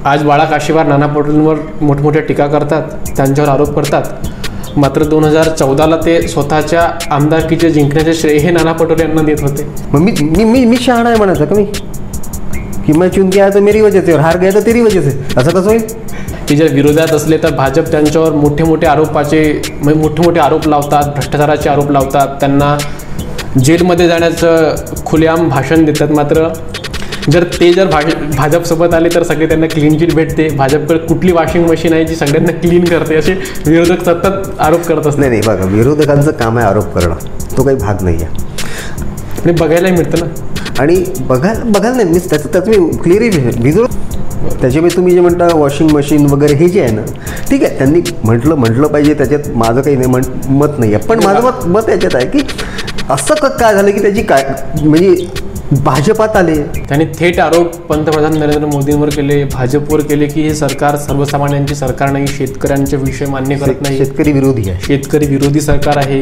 आज बाळा काशीवार नाना पटोलेंवर मोठमोठ्या टीका करतात, त्यांच्यावर आरोप करतात. मात्र 2014ला ते स्वतःच्या आमदारकीचे जिंकण्याचे श्रेय हे नाना पटोले यांना देत होते. मग मी शहाणा आहे म्हणायचं का मी, की मैं चुन के आया तो मेरी वजह से और हार गया तो तेरी वजह से, असं कसं होईल? ते जर विरोधात असले तर भाजप त्यांच्यावर मोठे मोठे आरोप लावतात, भ्रष्टाचाराचे आरोप लावतात, त्यांना जेलमध्ये जाण्याचं खुलेआम भाषण देतात. मात्र जर भाजपसोबत आले तर सगळे त्यांना क्लीन चिट भेटते. भाजपकडे कुठली वॉशिंग मशीन आहे जी सगळ्यांना क्लीन करते, असे विरोधक सतत आरोप करत असतात. नाही बघा, विरोधकांचं काम आहे आरोप करणं, तो काही भाग नाही आहे. आणि बघायलाही मिळतं ना. आणि बघायला नाही मी त्याचं मी क्लिअरली भिजवलं. त्याच्यामुळे तुम्ही जे म्हणता वॉशिंग मशीन वगैरे हे जे आहे ना, ठीक आहे, त्यांनी म्हटलं पाहिजे, त्याच्यात माझं काही नाही मत नाही आहे. पण माझं मत याच्यात आहे की असं काय झालं की त्याची काय म्हणजे भाजपात आले. त्यांनी थेट आरोप पंतप्रधान नरेंद्र मोदींवर केले, भाजपवर केले की हे सरकार सर्वसामान्यांचे सरकार नाही, शेतकऱ्यांचे विषय मान्य करत नाही, शेतकरी विरोधी आहे, शेतकरी विरोधी सरकार आहे.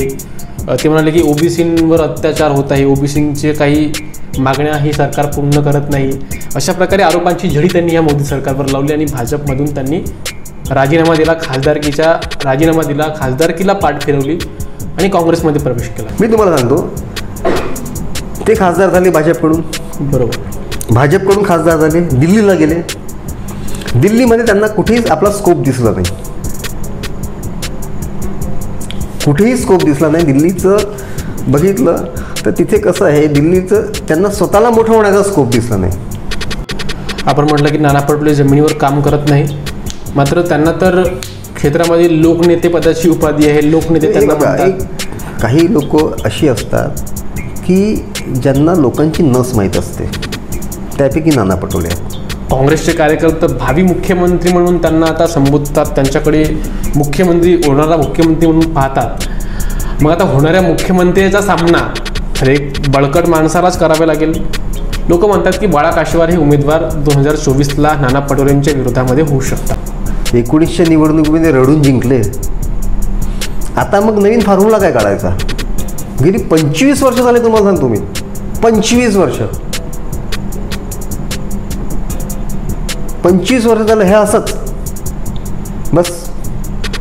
ते म्हणाले की ओबीसींवर अत्याचार होत आहे, ओबीसींचे काही मागण्या ही सरकार पूर्ण करत नाही. अशा प्रकारे आरोपांची झडी त्यांनी या मोदी सरकारवर लावली आणि भाजपमधून त्यांनी राजीनामा दिला, खासदारकीला पाठ फिरवली आणि काँग्रेसमध्ये प्रवेश केला. मी तुम्हाला सांगतो, ते खासदार झाले भाजपकडून, बरोबर, भाजपकडून खासदार झाले, दिल्लीला गेले. दिल्लीमध्ये त्यांना कुठेही आपला स्कोप दिसला नाही, कुठेही स्कोप दिसला नाही. दिल्लीचं बघितलं तर तिथे कसं आहे, दिल्लीचं त्यांना स्वतःला मोठं होण्याचा स्कोप दिसला नाही. आपण म्हटलं की नाना पटोले जमिनीवर काम करत नाही, मात्र त्यांना तर क्षेत्रामध्ये लोकनेते पदाची उपाधी आहे. लोकनेते त्यांना काही लोक अशी असतात की ज्यांना लोकांची नस माहीत असते, त्यापैकी नाना पटोले आहेत. काँग्रेसचे कार्यकर्ते भावी मुख्यमंत्री म्हणून त्यांना आता संबोधतात, त्यांच्याकडे होणारा मुख्यमंत्री म्हणून पाहतात. मग आता होणाऱ्या मुख्यमंत्र्याचा सामना तर एक बळकट माणसालाच करावे लागेल. लोक म्हणतात की बाळा काशीवार हे उमेदवार 2024ला नाना पटोलेंच्या विरोधामध्ये होऊ शकतात. 1900 निवडणुकीमध्ये रडून जिंकले, आता मग नवीन फॉर्म्युला काय काढायचा? गेली 25 वर्ष झाले, तुम्हाला सांगतो मी, 25 वर्ष झालं हे असंच. बस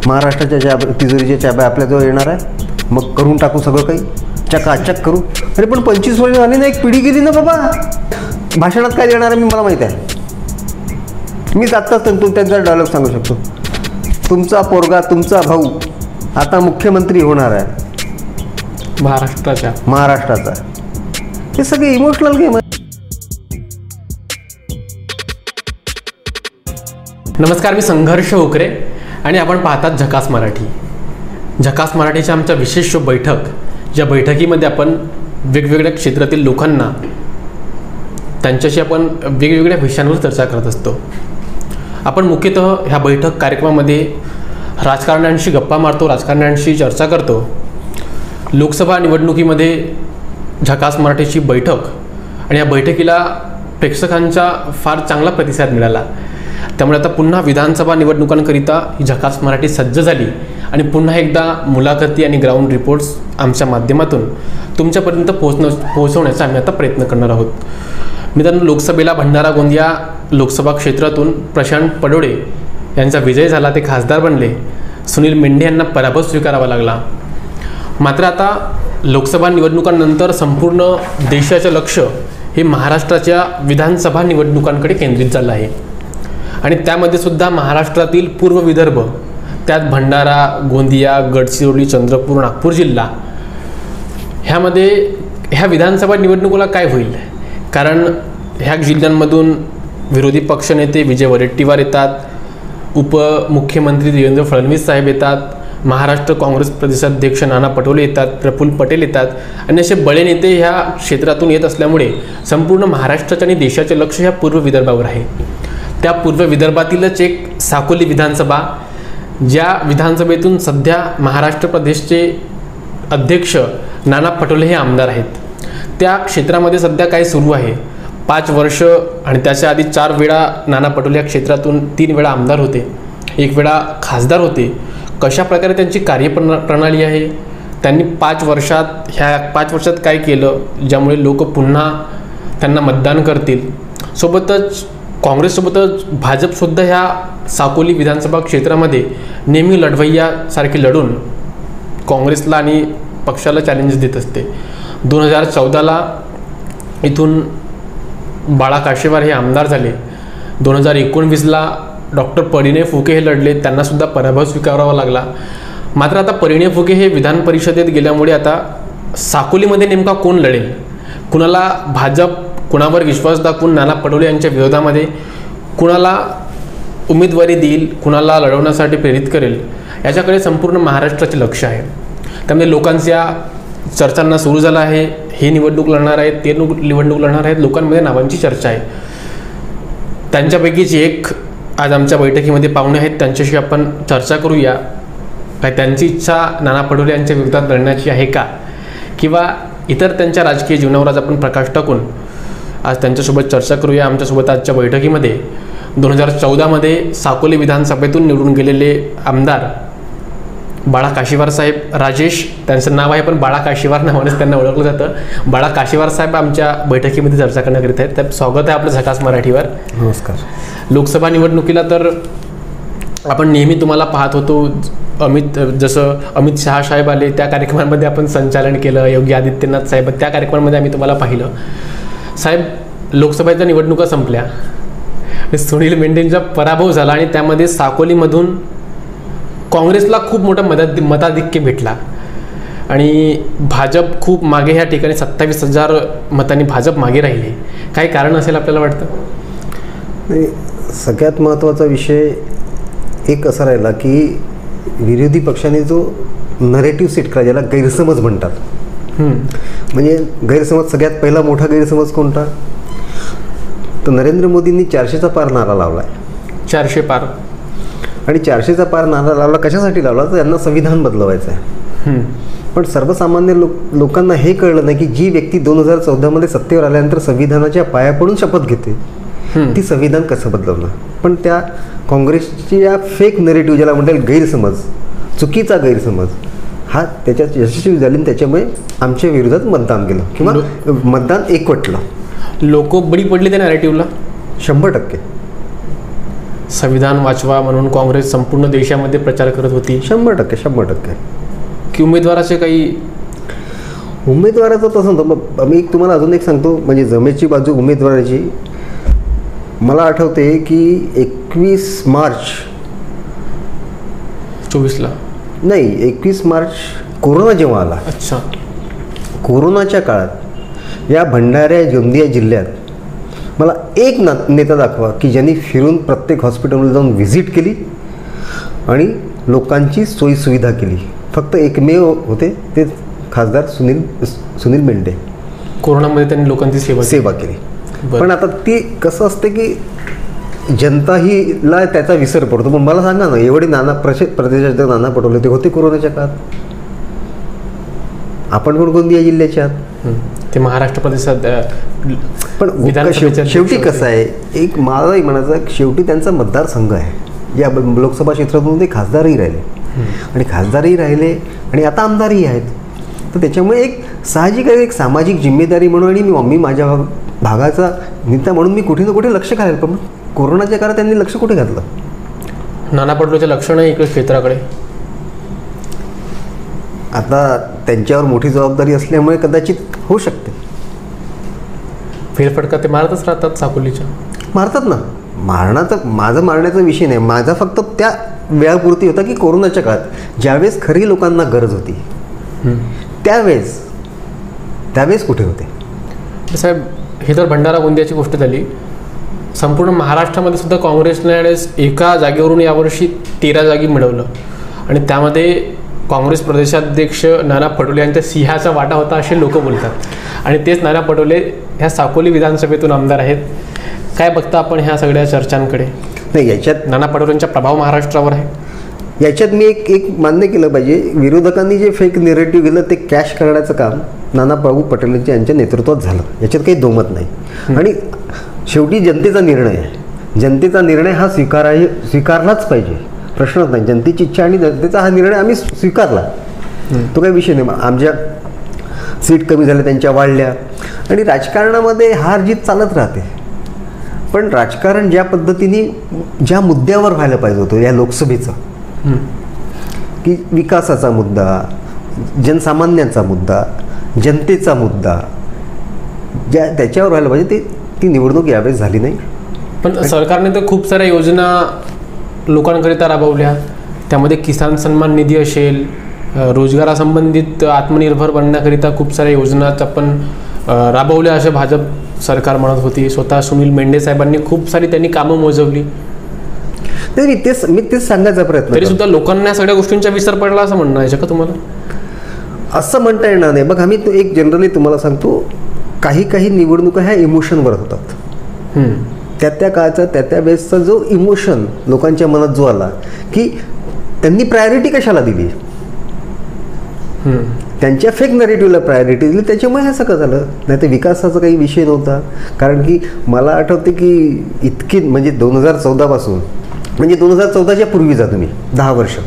महाराष्ट्राच्या तिजोरीच्या चाब्या आपल्याजवळ येणार आहे, मग करून टाकू सगळं काही, चकाचक करू. अरे पण 25 वर्ष झाली ना, एक पिढी गेली ना बाबा. भाषणात काय देणार आहे मी, मला माहीत आहे. मी आत्ताच त्यांचा डायलॉग सांगू शकतो, तुमचा पोरगा, तुमचा भाऊ आता मुख्यमंत्री होणार आहे महाराष्ट्राचा. हे सगळे इमोशनल गेम आहे. नमस्कार, मी संघर्ष होकरे आणि आपण पाहतात झकास मराठी. झकास मराठीच्या आमच्या विशेष बैठक, ज्या बैठकीमध्ये आपण वेगवेगळ्या क्षेत्रातील लोकांना त्यांच्याशी आपण वेगवेगळ्या विषयांवर चर्चा करत असतो. आपण मुख्यतः ह्या बैठक कार्यक्रमामध्ये राजकारण्यांशी गप्पा मारतो, राजकारण्यांशी चर्चा करतो. लोकसभा निवडणुकीमध्ये झकास मराठीची बैठक आणि या बैठकीला प्रेक्षकांचा फार चांगला प्रतिसाद मिळाला. त्यामुळे आता पुन्हा विधानसभा निवडणुकांकरिता ही झकास मराठी सज्ज झाली आणि पुन्हा एकदा मुलाखती आणि ग्राउंड रिपोर्ट्स आमच्या माध्यमातून तुमच्यापर्यंत पोहोचवण्याचा आम्ही आता प्रयत्न करणार आहोत. मित्रांनो, लोकसभेला भंडारा गोंदिया लोकसभा क्षेत्रातून प्रशांत पडोळे यांचा विजय झाला, ते खासदार बनले. सुनील मेंढे यांना पराभव स्वीकारावा लागला. मात्र आता लोकसभा निवडणुकांनंतर संपूर्ण देशाचं लक्ष हे महाराष्ट्राच्या विधानसभा निवडणुकांकडे केंद्रित झालं आहे आणि त्यामध्ये सुद्धा महाराष्ट्रातील पूर्व विदर्भ, त्यात भंडारा, गोंदिया, गडचिरोली, चंद्रपूर, नागपूर जिल्हा, ह्या विधानसभा निवडणुकीला काय होईल? कारण ह्या जिल्ह्यांमधून विरोधी पक्षनेते विजय वडेट्टीवार येतात, उपमुख्यमंत्री देवेंद्र फडणवीस साहेब येतात, महाराष्ट्र काँग्रेस प्रदेशाध्यक्ष नाना पटोले येतात, प्रफुल्ल पटेल येतात आणि असे बळे नेते ह्या क्षेत्रातून येत असल्यामुळे संपूर्ण महाराष्ट्राचे आणि देशाचे लक्ष ह्या पूर्व विदर्भावर आहे. त्या पूर्व विदर्भातीलच एक साकोली विधानसभा, ज्या विधानसभेतून सध्या महाराष्ट्र प्रदेशचे अध्यक्ष नाना पटोले हे आमदार आहेत. त्या क्षेत्रामध्ये सध्या काय सुरू आहे? 5 वर्ष आणि त्याच्या आधी 4 वेळा नाना पटोले या क्षेत्रातून 3 वेळा आमदार होते, 1 वेळा खासदार होते. कशा प्रकारे त्यांची कार्यप्रणाली आहे, त्यांनी 5 वर्षात काय केलं ज्यामुळे लोक पुन्हा त्यांना मतदान करतील. सोबतच काँग्रेससोबतच भाजपसुद्धा ह्या साकोली विधानसभा क्षेत्रामध्ये नेहमी लढवय्यासारखे लढून काँग्रेसला आणि पक्षाला चॅलेंजेस देत असते. 2014ला इथून बाळा काशेवार हे आमदार झाले. 2019ला डॉक्टर परिणय फुके हे लढले, त्यांनासुद्धा पराभव स्वीकारावा लागला. मात्र आता परिणय फुके हे विधान परिषदेत गेल्यामुळे आता साकोलीमध्ये नेमका कोण लढेल, कुणाला भाजप कुणावर विश्वास दाखवून नाना पटोले यांच्या विरोधामध्ये कुणाला उमेदवारी देईल, कुणाला लढवण्यासाठी प्रेरित करेल, याच्याकडे संपूर्ण महाराष्ट्राचे लक्ष आहे. त्यामुळे लोकांच्या चर्चांना सुरू झाला आहे. हे निवडणूक लढणार आहेत, ते निवडणूक लढणार आहेत, लोकांमध्ये नावांची चर्चा आहे. त्यांच्यापैकीच एक आज आमच्या बैठकीमध्ये पाहुणे आहेत, त्यांच्याशी आपण चर्चा करूया. काय त्यांची इच्छा नाना पटोले यांच्या विरोधात लढण्याची आहे का, किंवा इतर त्यांच्या राजकीय जीवनावर आज आपण प्रकाश टाकून आज त्यांच्यासोबत चर्चा करूया. आमच्यासोबत आजच्या बैठकीमध्ये 2014मध्ये साकोली विधानसभेतून निवडून गेलेले आमदार बाळा काशीवार साहेब, राजेश त्यांचं नाव आहे पण बाळा काशीवार नावानेच त्यांना ओळखलं जातं. बाळा काशीवार साहेब आमच्या बैठकीमध्ये चर्चा करण्याकरिता आहेत. तर स्वागत आहे आपलं झकास मराठीवर. नमस्कार. लोकसभा निवडणुकीला तर आपण नेहमी तुम्हाला पाहत होतो. जसं अमित शहा साहेब आले त्या कार्यक्रमांमध्ये आपण संचालन केलं, योगी आदित्यनाथ साहेब त्या कार्यक्रमांमध्ये आम्ही तुम्हाला पाहिलं. साहेब, लोकसभेच्या निवडणुका संपल्या, सुनील मेंढेंचा पराभव झाला आणि त्यामध्ये साकोलीमधून काँग्रेसला खूप मोठं मताधिक्य भेटला आणि भाजप खूप मागे ह्या ठिकाणी 27,000 मतांनी भाजप मागे राहिले. काही कारण असेल आपल्याला वाटतं? नाही, सगळ्यात महत्त्वाचा विषय एक असा राहिला की विरोधी पक्षाने जो नरेटिव्ह सेट करा, ज्याला गैरसमज म्हणतात. म्हणजे गैरसमज, सगळ्यात पहिला मोठा गैरसमज कोणता, तर नरेंद्र मोदींनी 400चा पार नारा लावला आहे. 400 पार. आणि 400चा पार नारा लावला कशासाठी लावला, तर त्यांना संविधान बदलवायचं आहे. पण सर्वसामान्य लोकांना हे कळलं नाही की जी व्यक्ती 2014मध्ये सत्तेवर आल्यानंतर संविधानाच्या पाया पडून शपथ घेते, ती संविधान कसं बदलवलं. पण त्या काँग्रेसची या फेक नरेटिव्ह, ज्याला म्हणता येईल गैरसमज, चुकीचा गैरसमज, हा त्याच्यात यशस्वी झाली आणि त्याच्यामुळे आमच्या विरोधात मतदान केलं किंवा मतदान एकवटलं. लोक बळी पडली त्या नॅरेटिव्हला 100%. संविधान वाचवा म्हणून काँग्रेस संपूर्ण देशामध्ये प्रचार करत होती. 100%. की उमेदवाराचे काही उमेदवाराचं तसं नव्हतं. मी तुम्हाला अजून एक सांगतो, म्हणजे जमेची बाजू उमेदवाराची. मला आठवते की 21 मार्च 24ला नाही, 21 मार्च कोरोना जेव्हा आला. अच्छा. कोरोनाच्या काळात या भंडारा गोंदिया जिल्ह्यात मला एक नेता दाखवा की ज्यांनी फिरून प्रत्येक हॉस्पिटलमध्ये जाऊन व्हिजिट केली आणि लोकांची सोयीसुविधा केली. फक्त एकमेव होते, ते खासदार सुनील मेंढे. कोरोनामध्ये त्यांनी लोकांची सेवा केली. पण आता ती कसं असते की जनताहीला त्याचा विसर पडतो. पण मला सांगा ना, एवढे प्रदेशाचे नाना पटोले ते होते कोरोनाच्या काळात. आपण पण गोंदिया जिल्ह्याचे आहात, ते महाराष्ट्र प्रदेशात. पण शेवटी कसं आहे, एक मलाही म्हणायचं, शेवटी त्यांचा मतदारसंघ आहे. या लोकसभा क्षेत्रातून ते खासदारही राहिले आणि आणि आता आमदारही आहेत. तर त्याच्यामुळे एक साहजिक आहे, एक सामाजिक जिम्मेदारी म्हणून आणि मी माझ्या भागाचा नेता म्हणून मी कुठे ना कुठे लक्ष घालेल. पण कोरोनाच्या काळात त्यांनी लक्ष कुठे घातलं? नाना पटोलेचं लक्ष नाही इकडे क्षेत्राकडे. आता त्यांच्यावर मोठी जबाबदारी असल्यामुळे कदाचित होऊ शकते. फेरफटका ते मारतच राहतात साकोलीच्या. मारतात ना. माझा मारण्याचा विषय नाही. माझा फक्त त्या वेळापुरती होता की कोरोनाच्या काळात ज्यावेळेस खरी लोकांना गरज होती त्यावेळेस कुठे होते. साहेब, ही तर भंडारा गोंदियाची गोष्ट झाली. संपूर्ण महाराष्ट्रामध्ये सुद्धा काँग्रेसने एका जागेवरून यावर्षी 13 जागी मिळवलं आणि त्यामध्ये काँग्रेस प्रदेशाध्यक्ष नाना पटोले यांच्या सिंहाचा वाटा होता असे लोक बोलतात. आणि तेच नाना पटोले ह्या साकोली विधानसभेतून आमदार आहेत. काय बघता आपण ह्या सगळ्या चर्चांकडे? नाही, याच्यात नाना पटोलेंचा प्रभाव महाराष्ट्रावर आहे. याच्यात मी एक मान्य केलं पाहिजे, विरोधकांनी जे फेक नेरेटिव्ह केलं ते कॅश करण्याचं काम नानाभाऊ पटोले यांच्या नेतृत्वात झालं, याच्यात काही दोमत नाही. आणि शेवटी जनतेचा निर्णय आहे. जनतेचा निर्णय हा स्वीकारलाच पाहिजे, प्रश्नच नाही. जनतेची इच्छा आणि जनतेचा हा निर्णय आम्ही स्वीकारला, तो काही विषय नाही. आमच्या सीट कमी झाल्या, त्यांच्या वाढल्या आणि राजकारणामध्ये हार जीत चालत राहते. पण राजकारण ज्या पद्धतीने ज्या मुद्द्यावर व्हायला पाहिजे होतं या लोकसभेचं, की विकासाचा मुद्दा, जनसामान्यांचा मुद्दा, जनतेचा मुद्दा, ज्या त्याच्यावर व्हायला पाहिजे ती निवडणूक यावेळेस झाली नाही. पण सरकारने तर खूप साऱ्या योजना लोकांकरिता राबवल्या. त्यामध्ये किसान सन्मान निधी असेल, रोजगारासंबंधित आत्मनिर्भर बनण्याकरिता खूप साऱ्या योजना आपण राबवल्या असे भाजप सरकार म्हणत होती. स्वतः सुनील मेंढे साहेबांनी खूप सारी त्यांनी कामं मोजवली. नाही, मी तेच सांगायचा प्रयत्न तरी सुद्धा लोकांना या सगळ्या गोष्टींचा विसर पडला असं म्हणणं आहे का तुम्हाला? असं म्हणता येणार नाही. बघ, आम्ही एक जनरली तुम्हाला सांगतो, काही निवडणुका ह्या इमोशनवर होतात. त्या काळाचा त्या वेळेसचा जो इमोशन लोकांच्या मनात जो आला, की त्यांनी प्रायोरिटी कशाला दिली, त्यांच्या फेक नरेटिव्हला प्रायोरिटी दिली, त्याच्यामुळे हे सगळं झालं. नाही तर विकासाचा काही विषय नव्हता. कारण की मला आठवते की इतकी म्हणजे 2014 पासून, म्हणजे 2014च्या पूर्वी जा तुम्ही 10 वर्ष,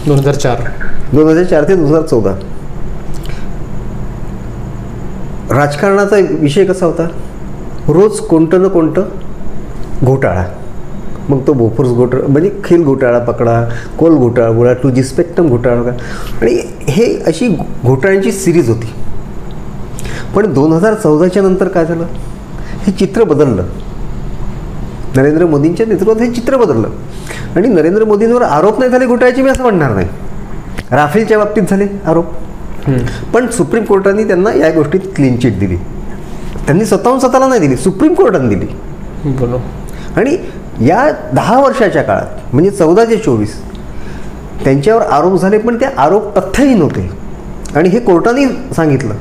2004 ते 2014 राजकारणाचा विषय कसा होता, रोज कोणतं ना कोणतं घोटाळा. मग तो बोफोर्स घोटाळा म्हणजे खेल घोटाळा पकडा, कोल घोटाळा बोला, 2G स्पेक्ट्रम घोटाळा बघा, आणि हे अशी घोटाळ्यांची सिरीज होती. पण 2014च्या नंतर काय झालं, हे चित्र बदललं. नरेंद्र मोदींच्या नेतृत्वात हे चित्र बदललं आणि नरेंद्र मोदींवर आरोप नाही झाले घोटाळ्याचे, मी असं म्हणणार नाही. राफेलच्या बाबतीत झाले आरोप, पण सुप्रीम कोर्टाने त्यांना या गोष्टीत क्लीन चिट दिली. त्यांनी स्वतःला नाही दिली, सुप्रीम कोर्टाने दिली. बरोबर. आणि या 10 वर्षाच्या काळात म्हणजे 14 ते 24 त्यांच्यावर आरोप झाले, पण ते आरोप तथ्यहीन होते आणि हे कोर्टाने सांगितलं.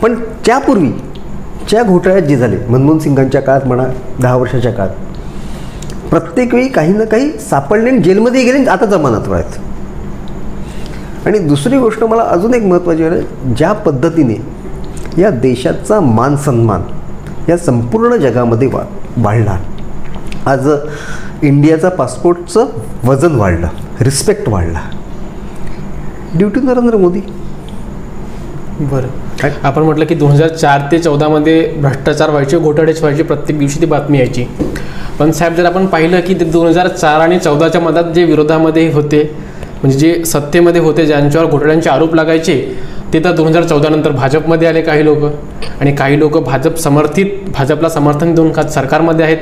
पण त्यापूर्वीच्या घोटाळ्यात जे झाले मनमोहन सिंगांच्या काळात म्हणा, 10 वर्षाच्या काळात प्रत्येक वेळी काही ना काही सापडले, जेलमध्ये गेले, आता जमानतवर आहेत. आणि दुसरी गोष्ट मला अजून एक महत्त्वाची आहे, ज्या पद्धतीने या देशाचा मान सन्मान या संपूर्ण जगामध्ये वाढला. आज इंडियाचा पासपोर्टचं वजन वाढलं, रिस्पेक्ट वाढला, ड्यू टू नरेंद्र मोदी. बरं, आपण म्हटलं की 2004 ते 14मध्ये भ्रष्टाचार व्हायचे, घोटाळेच व्हायचे, प्रत्येक दिवशी ती बातमी यायची. पण साहेब, जर आपण पाहिलं की ते 2004 आणि 14च्या मधात जे विरोधामध्ये होते, म्हणजे जे सत्तेमध्ये होते, ज्यांच्यावर घोटाळ्यांचे आरोप लागायचे, ते तर 2014 नंतर भाजपमध्ये आले काही लोक, आणि काही लोक भाजपला समर्थन देऊन सरकारमध्ये आहेत.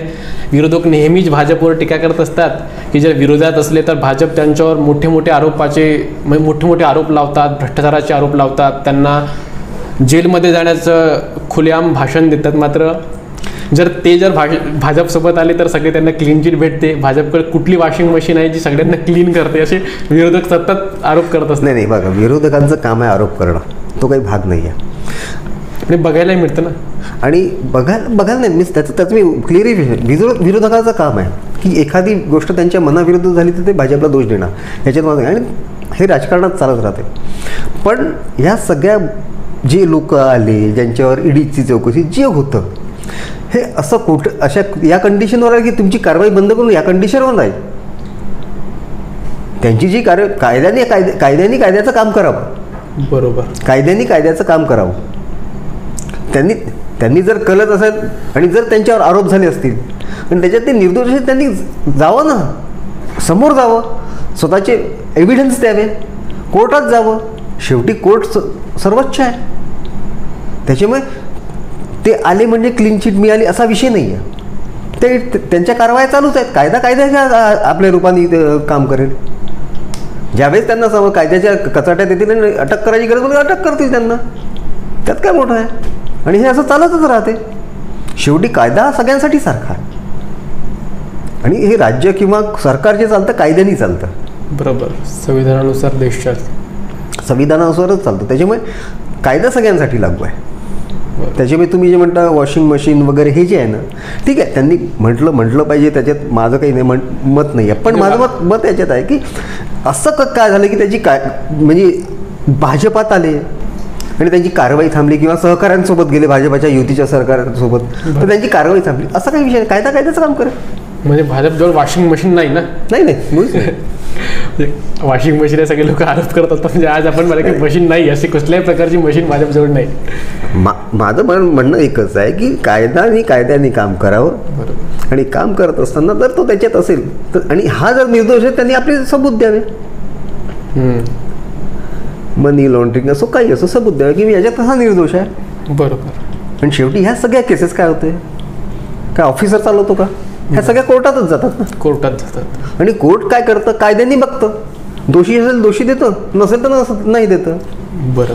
विरोधक नेहमीच भाजपवर टीका करत असतात की जर विरोधात असले तर भाजप त्यांच्यावर मोठे मोठे आरोप लावतात, भ्रष्टाचाराचे आरोप लावतात, त्यांना जेलमध्ये जाण्याचं खुलेआम भाषण देतात. मात्र जर भाजपसोबत आले तर सगळे त्यांना क्लीन चिट भेटते. भाजपकडे कुठली वॉशिंग मशीन आहे जी सगळ्यांना क्लीन करते, असे विरोधक सतत आरोप करत असतात. नाही बघा, विरोधकांचं काम आहे आरोप करणं, तो काही भाग नाही आहे. आणि बघायलाही मिळतं ना. आणि बघायला नाही, त्याचं मी क्लिअरही विरोधकाचं काम आहे की एखादी गोष्ट त्यांच्या मनाविरुद्ध झाली तर ते भाजपला दोष देणार, ह्याच्यात. आणि हे राजकारणात चालत राहते. पण ह्या सगळ्या जे लोक आले, ज्यांच्यावर ईडीची चौकशी जे होतं, हे असं अशा या कंडिशनवर आहे की तुमची कारवाई बंद करून या कंडिशनवर नाही. त्यांची जी कायद्याने कायद्याचं काम करावं. बरोबर, कायद्याने कायद्याचं काम करावं. त्यांनी जर कळत असेल आणि जर त्यांच्यावर आरोप झाले असतील आणि त्याच्यात ते निर्दोष असेल, त्यांनी जावं ना, समोर जावं, स्वतःचे एव्हिडन्स द्यावे, कोर्टात जावं. शेवटी कोर्ट सर्वोच्च आहे. त्याच्यामुळे ते आले म्हणजे क्लीन चिट मिळाली असा विषय नाही आहे. ते त्यांच्या कारवाया चालूच आहेत. कायद्याच्या आपल्या रूपाने काम करेल. ज्यावेळेस त्यांना कायद्याच्या कचाट्यात येतील आणि अटक करायची गरज म्हणजे अटक करतील त्यांना, त्यात काय मोठं आहे. आणि हे असं चालतच राहते. शेवटी कायदा सगळ्यांसाठी सारखा, आणि हे राज्य किंवा सरकार जे चालतं कायद्याने चालतं. बरोबर, संविधानानुसार देश चालतो, संविधानानुसारच चालतं. त्याच्यामुळे कायदा सगळ्यांसाठी लागू आहे. त्याच्यामुळे तुम्ही जे म्हणता वॉशिंग मशीन वगैरे हे जे आहे ना, ठीक आहे, त्यांनी म्हटलं पाहिजे, त्याच्यात माझं काही नाही मत नाही आहे. पण माझं मत याच्यात आहे की असं काय झालं की त्याची म्हणजे भाजपात आले आणि त्यांची कारवाई थांबली, किंवा सहकाऱ्यांसोबत गेले भाजपाच्या युतीच्या सरकारसोबत, तर त्यांची कारवाई थांबली, असा काही विषय नाही. कायद्याचं काम करेल. म्हणजे भाजपजवळ वॉशिंग मशीन नाही ना. नाही वॉशिंग मशीन सगळे लोक आरोप करतात, म्हणजे आज आपण मला की मशीन नाही, अशी कुठल्याही प्रकारची मशीन माझ्याजवळ नाही. माझं म्हणणं एकच आहे की कायद्याने काम करावं. बरोबर. आणि काम करत असताना जर तो त्याच्यात असेल तर, आणि हा जर निर्दोष आहे, त्यांनी आपले सबूत द्यावे. मनी लॉन्ड्रिंग असो काही असो, सबूत द्यावे की मी याच्यात हा निर्दोष आहे. बरोबर. आणि शेवटी ह्या सगळ्या केसेस काय होते, काय ऑफिसर चालवतो का, ह्या सगळ्या कोर्टातच जातात ना. कोर्टात जातात. आणि कोर्ट काय करतं, कायद्याने बघतं. दोषी असेल दोषी देतं, नसेल तर नाही देतं. बरं.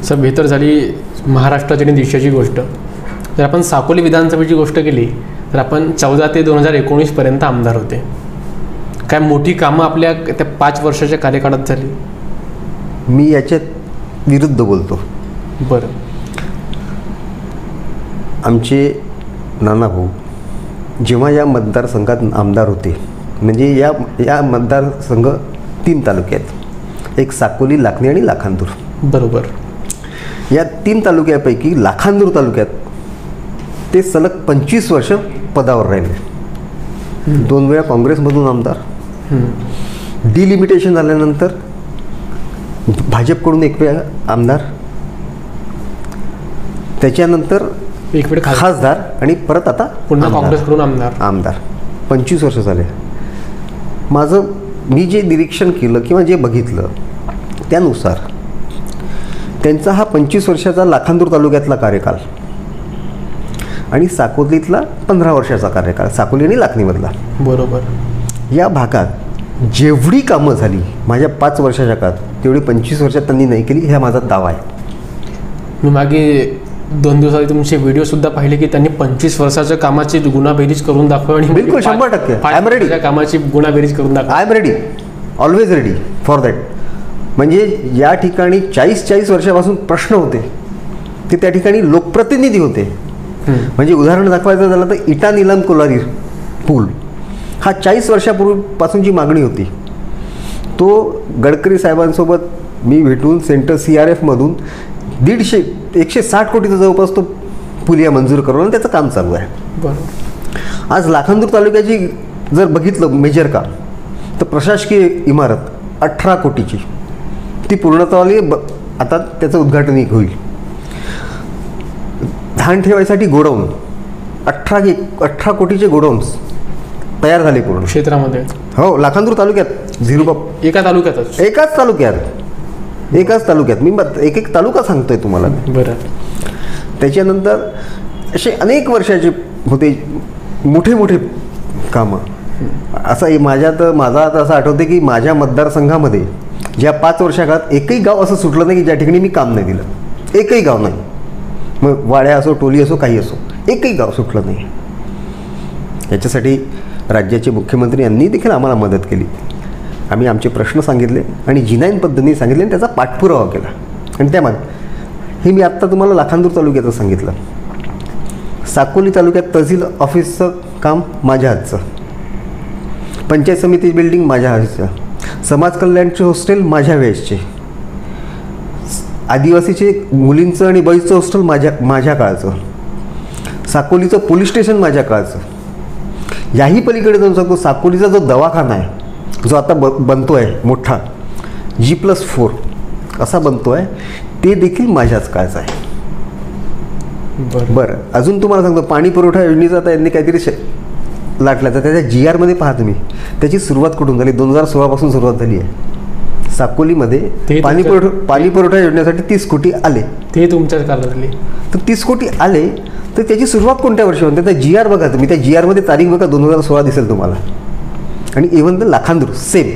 सब ही तर झाली महाराष्ट्राची आणि देशाची गोष्ट. जर आपण साकोली विधानसभेची गोष्ट केली तर आपण 14 ते 2019 पर्यंत आमदार होते. काय मोठी कामं आपल्या त्या 5 वर्षाच्या कार्यकाळात झाली? मी याच्यात विरुद्ध बोलतो. बरं. आमचे नाना भाऊ जेव्हा या मतदारसंघात आमदार होते, म्हणजे या मतदारसंघ 3 तालुक्यात, एक साकोली, लाखनी आणि लाखांदूर. बरोबर. या 3 तालुक्यापैकी लाखांदूर तालुक्यात ते सलग 25 वर्ष पदावर राहिले. 2 वेळा काँग्रेसमधून आमदार, डिलिमिटेशन झाल्यानंतर भाजपकडून 1 वेळा आमदार, त्याच्यानंतर एक वेळ खासदार, आणि परत आता पुन्हा काँग्रेसकडून आमदार. 25 वर्ष झाले. मी जे निरीक्षण केलं किंवा जे बघितलं त्यानुसार त्यांचा हा 25 वर्षाचा लाखांदूर तालुक्यातला कार्यकाळ आणि साकोलीतला 15 वर्षाचा कार्यकाळ, साकोली आणि लाखनीमधला. बरोबर. या भागात जेवढी कामं झाली माझ्या 5 वर्षाच्या काळात, तेवढी 25 वर्षात त्यांनी नाही केली, हा माझा दावा आहे. मी मागे 2 दिवसाआधी तुमचे व्हिडिओ सुद्धा पाहिले की त्यांनी 25 वर्षाच्या कामाची गुणाबेरीज करून दाखव, आणि बिलकुल 100% आय एम रेडी. कामाची गुणाबेरीज करून दाखव. I am ready, always ready for that. म्हणजे या ठिकाणी 40 वर्षापासून प्रश्न होते, ते त्या ठिकाणी लोकप्रतिनिधी होते. म्हणजे उदाहरण दाखवायचं झालं तर इटा नीलम कोलारी पूल हा 40 वर्षापूर्वीपासूनची मागणी होती. तो गडकरी साहेबांसोबत मी भेटून सेंटर CRF मधून 160 कोटीचा जवळपास तो पुलिया मंजूर करून आणि त्याचं काम चालू आहे. बरोबर. आज लाखांदूर तालुक्याची जर बघितलं मेजर काम, तर प्रशासकीय इमारत 18 कोटीची ती पूर्णत्व आली. आता त्याचं उद्घाटन होईल. धान ठेवायसाठी गोडाऊन 18 कोटीचे गोडाऊन्स तयार झाले पूर्ण क्षेत्रामध्ये. हो, लाखांदूर तालुक्यात झिरोबाप एकाच तालुक्यात मी एक तालुका सांगतोय तुम्हाला. बरं. त्याच्यानंतर असे अनेक वर्षाचे होते मोठे कामं. असं माझा आता असं आठवते की माझ्या मतदारसंघामध्ये ज्या 5 वर्षाकाळात एकही गाव असं सुटलं नाही की ज्या ठिकाणी मी काम नाही दिलं. एकही गाव नाही, मग वाड्या असो, टोली असो, काही असो, एकही गाव सुटलं नाही. याच्यासाठी राज्याचे मुख्यमंत्री यांनी देखील आम्हाला मदत केली. आम्ही आमचे प्रश्न सांगितले आणि जिनाईन पद्धतीने सांगितले आणि त्याचा पाठपुरावा केला. आणि त्यामागे हे मी आत्ता तुम्हाला लाखांदूर तालुक्याचं सांगितलं. साकोली तालुक्यात तहसील ऑफिसचं काम माझ्या हातचं, पंचायत समिती बिल्डिंग माझ्या हातचं, समाज कल्याणचे हॉस्टेल माझ्या वेळेसचे, आदिवासीचे मुलींचं आणि बाईचं हॉस्टेल माझ्या काळाचं, साकोलीचं पोलीस स्टेशन माझ्या काळाचं. याही पलीकडे जाऊन सांगतो, साकोलीचा जो दवाखाना आहे जो आता बनतो आहे मोठा G+4 असा बनतो आहे, ते देखील माझ्याच काळचा आहे. बरं. अजून तुम्हाला सांगतो, पाणी पुरवठा योजनेचा आता यांनी काहीतरी लाटला, तर त्याच्या GR पाहा तुम्ही, त्याची सुरुवात कुठून झाली. 2016 पासून सुरुवात झाली आहे. साकोलीमध्ये पाणी पुरवठा योजनेसाठी 30 कोटी आले. ते तुमच्याच काळात आले. तर 30 कोटी आले, तर त्याची सुरुवात कोणत्या वर्षी होते. त्या GR बघा तुम्ही, त्या GR तारीख बघा, 2016 दिसेल तुम्हाला. आणि इव्हन द लाखांदूर सेम.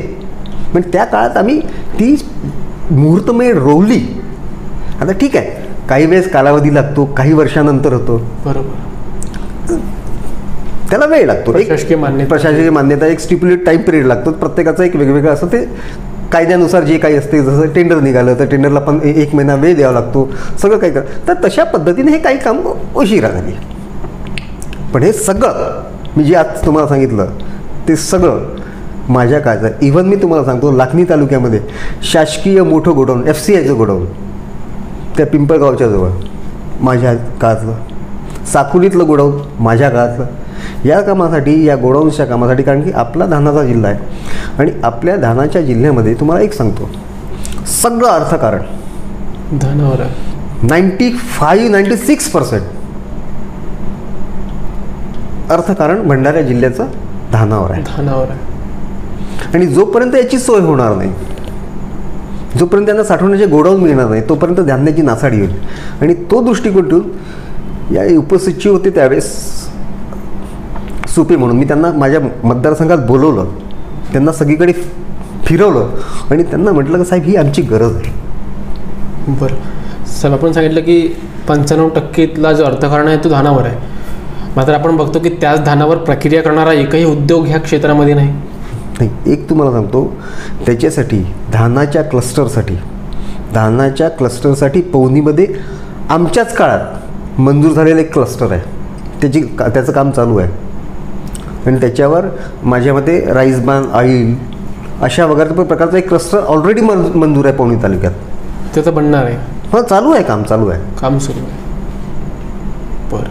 पण त्या काळात आम्ही ती मुहूर्तमेढ रोवली. आता ठीक आहे, काही वेळेस कालावधी लागतो, काही वर्षानंतर होतो. बरोबर. त्याला वेळ लागतो. प्रशासकीय मान्यता एक स्टिप्युलेट टाईम पिरियड लागतो. प्रत्येकाचं एक वेगवेगळं असं ते कायद्यानुसार जे काही असते. जसं टेंडर निघालं तर टेंडरला पण 1 महिना वेळ द्यावा लागतो, सगळं काही तर तशा पद्धतीने हे काही काम उशिरा झाली. पण हे सगळं मी जे आज तुम्हाला सांगितलं ते सगळं माझ्या काळाचं. इव्हन मी तुम्हाला सांगतो, लाखनी तालुक्यामध्ये शासकीय मोठं गोडाऊन, FCIचं गोडाऊन त्या पिंपळगावच्या जवळ माझ्या काळातलं, साकोलीतलं गोडाऊन माझ्या काळातलं, या कामासाठी, या गोडाऊन्सच्या कामासाठी, कारण की आपला धानाचा जिल्हा आहे आणि आपल्या धानाच्या जिल्ह्यामध्ये तुम्हाला एक सांगतो, सगळं अर्थकारण धानावर आहे. 96% अर्थकारण भंडारा जिल्ह्याचं धानावर आहे. धानावर आहे. आणि जोपर्यंत याची सोय होणार नाही, जोपर्यंत त्यांना साठवण्याचे गोडाऊन मिळणार नाही, तोपर्यंत धान्याची नासाडी होईल. आणि तो दृष्टिकोन ठेवून या उपसचिव होते त्यावेळेस सुपे म्हणून, मी त्यांना माझ्या मतदारसंघात बोलवलं, त्यांना सगळीकडे फिरवलं आणि त्यांना म्हटलं की साहेब ही आमची गरज आहे. बरं साहेब, आपण सांगितलं की 95% जो अर्थकारण आहे तो धानावर आहे. मात्र आपण बघतो की त्याच धानावर प्रक्रिया करणारा एकही उद्योग ह्या क्षेत्रामध्ये नाही. एक तुम्हाला सांगतो, त्याच्यासाठी धानाच्या क्लस्टरसाठी पवनीमध्ये आमच्याच काळात मंजूर झालेलं एक क्लस्टर आहे, त्याचं काम चालू आहे. आणि त्याच्यावर माझ्या मते राईस बान, ऑइल अशा वगैरे प्रकारचा एक क्लस्टर ऑलरेडी मंजूर आहे पवनी तालुक्यात. त्याचं बनणार आहे. हो, चालू आहे, काम चालू आहे, काम सुरू आहे. बरं,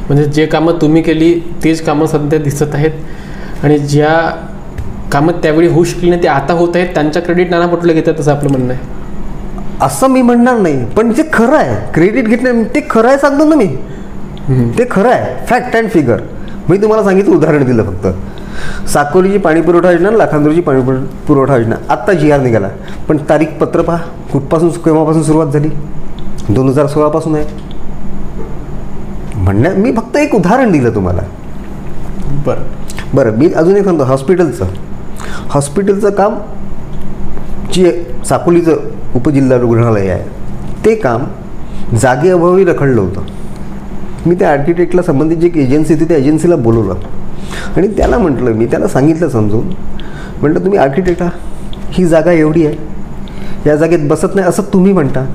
म्हणजे जे कामं तुम्ही केली तेच कामं सध्या दिसत आहेत आणि ज्या कामं त्यावेळी होऊ शकली नाही ते आता होत आहेत, त्यांच्या क्रेडिट नाना पटोले घेतात असं आपलं म्हणणं आहे. असं मी म्हणणार नाही, पण जे खरं आहे क्रेडिट घेतलं ते खरं आहे सांगतो ना मी. ते खरं आहे, फॅक्ट अँड फिगर. मी तुम्हाला सांगितलं, उदाहरण दिलं फक्त. साकोलीची पाणीपुरवठा योजना, लाखांदूरची पाणीपुरवठा योजना, आत्ता GR निघाला, पण तारीखपत्र पहा कुठपासून, केव्हापासून सुरुवात झाली, 2016 आहे. मी फक्त एक उदाहरण दिलं तुम्हाला. बरं, मी अजून एक सांगतो, हॉस्पिटलचं काम, जे साकोलीचं उपजिल्हा रुग्णालय आहे ते काम जागेअभावी रखडलं होतं. मी त्या आर्किटेक्टला संबंधित जी एजन्सी होती त्या एजन्सीला बोलवलं आणि त्याला सांगितलं समजून, म्हटलं तुम्ही आर्किटेक्ट आहात, ही जागा एवढी आहे, या जागेत बसत नाही असं तुम्ही म्हणता,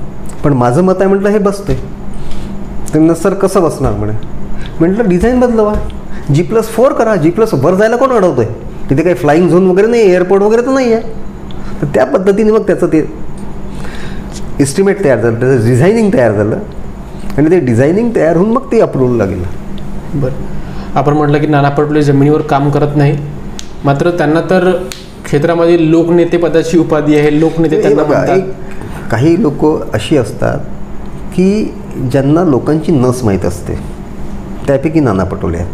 पण माझं मत आहे म्हटलं हे बसते. त्यांना सर कसं बसणार म्हटलं डिझाईन बदलवा, G+4 करा. G+वर जायला कोण अडवतोय? तिथे काही फ्लाईंग झोन वगैरे नाही, एअरपोर्ट वगैरे तर नाही आहे. तर त्या पद्धतीने मग त्याचं ते एस्टिमेट तयार झालं, त्याचं डिझायनिंग तयार झालं आणि ते डिझायनिंग तयार होऊन मग ते अप्रूव्हलला गेलं. बरं, आपण म्हटलं की नाना पटोले जमिनीवर काम करत नाही, मात्र त्यांना तर क्षेत्रामध्ये लोकनेते पदाची उपाधी आहे. लोकनेते त्यांना म्हणतात. काही लोक अशी असतात की ज्यांना लोकांची नस माहीत असते, त्यापैकी नाना पटोले आहेत.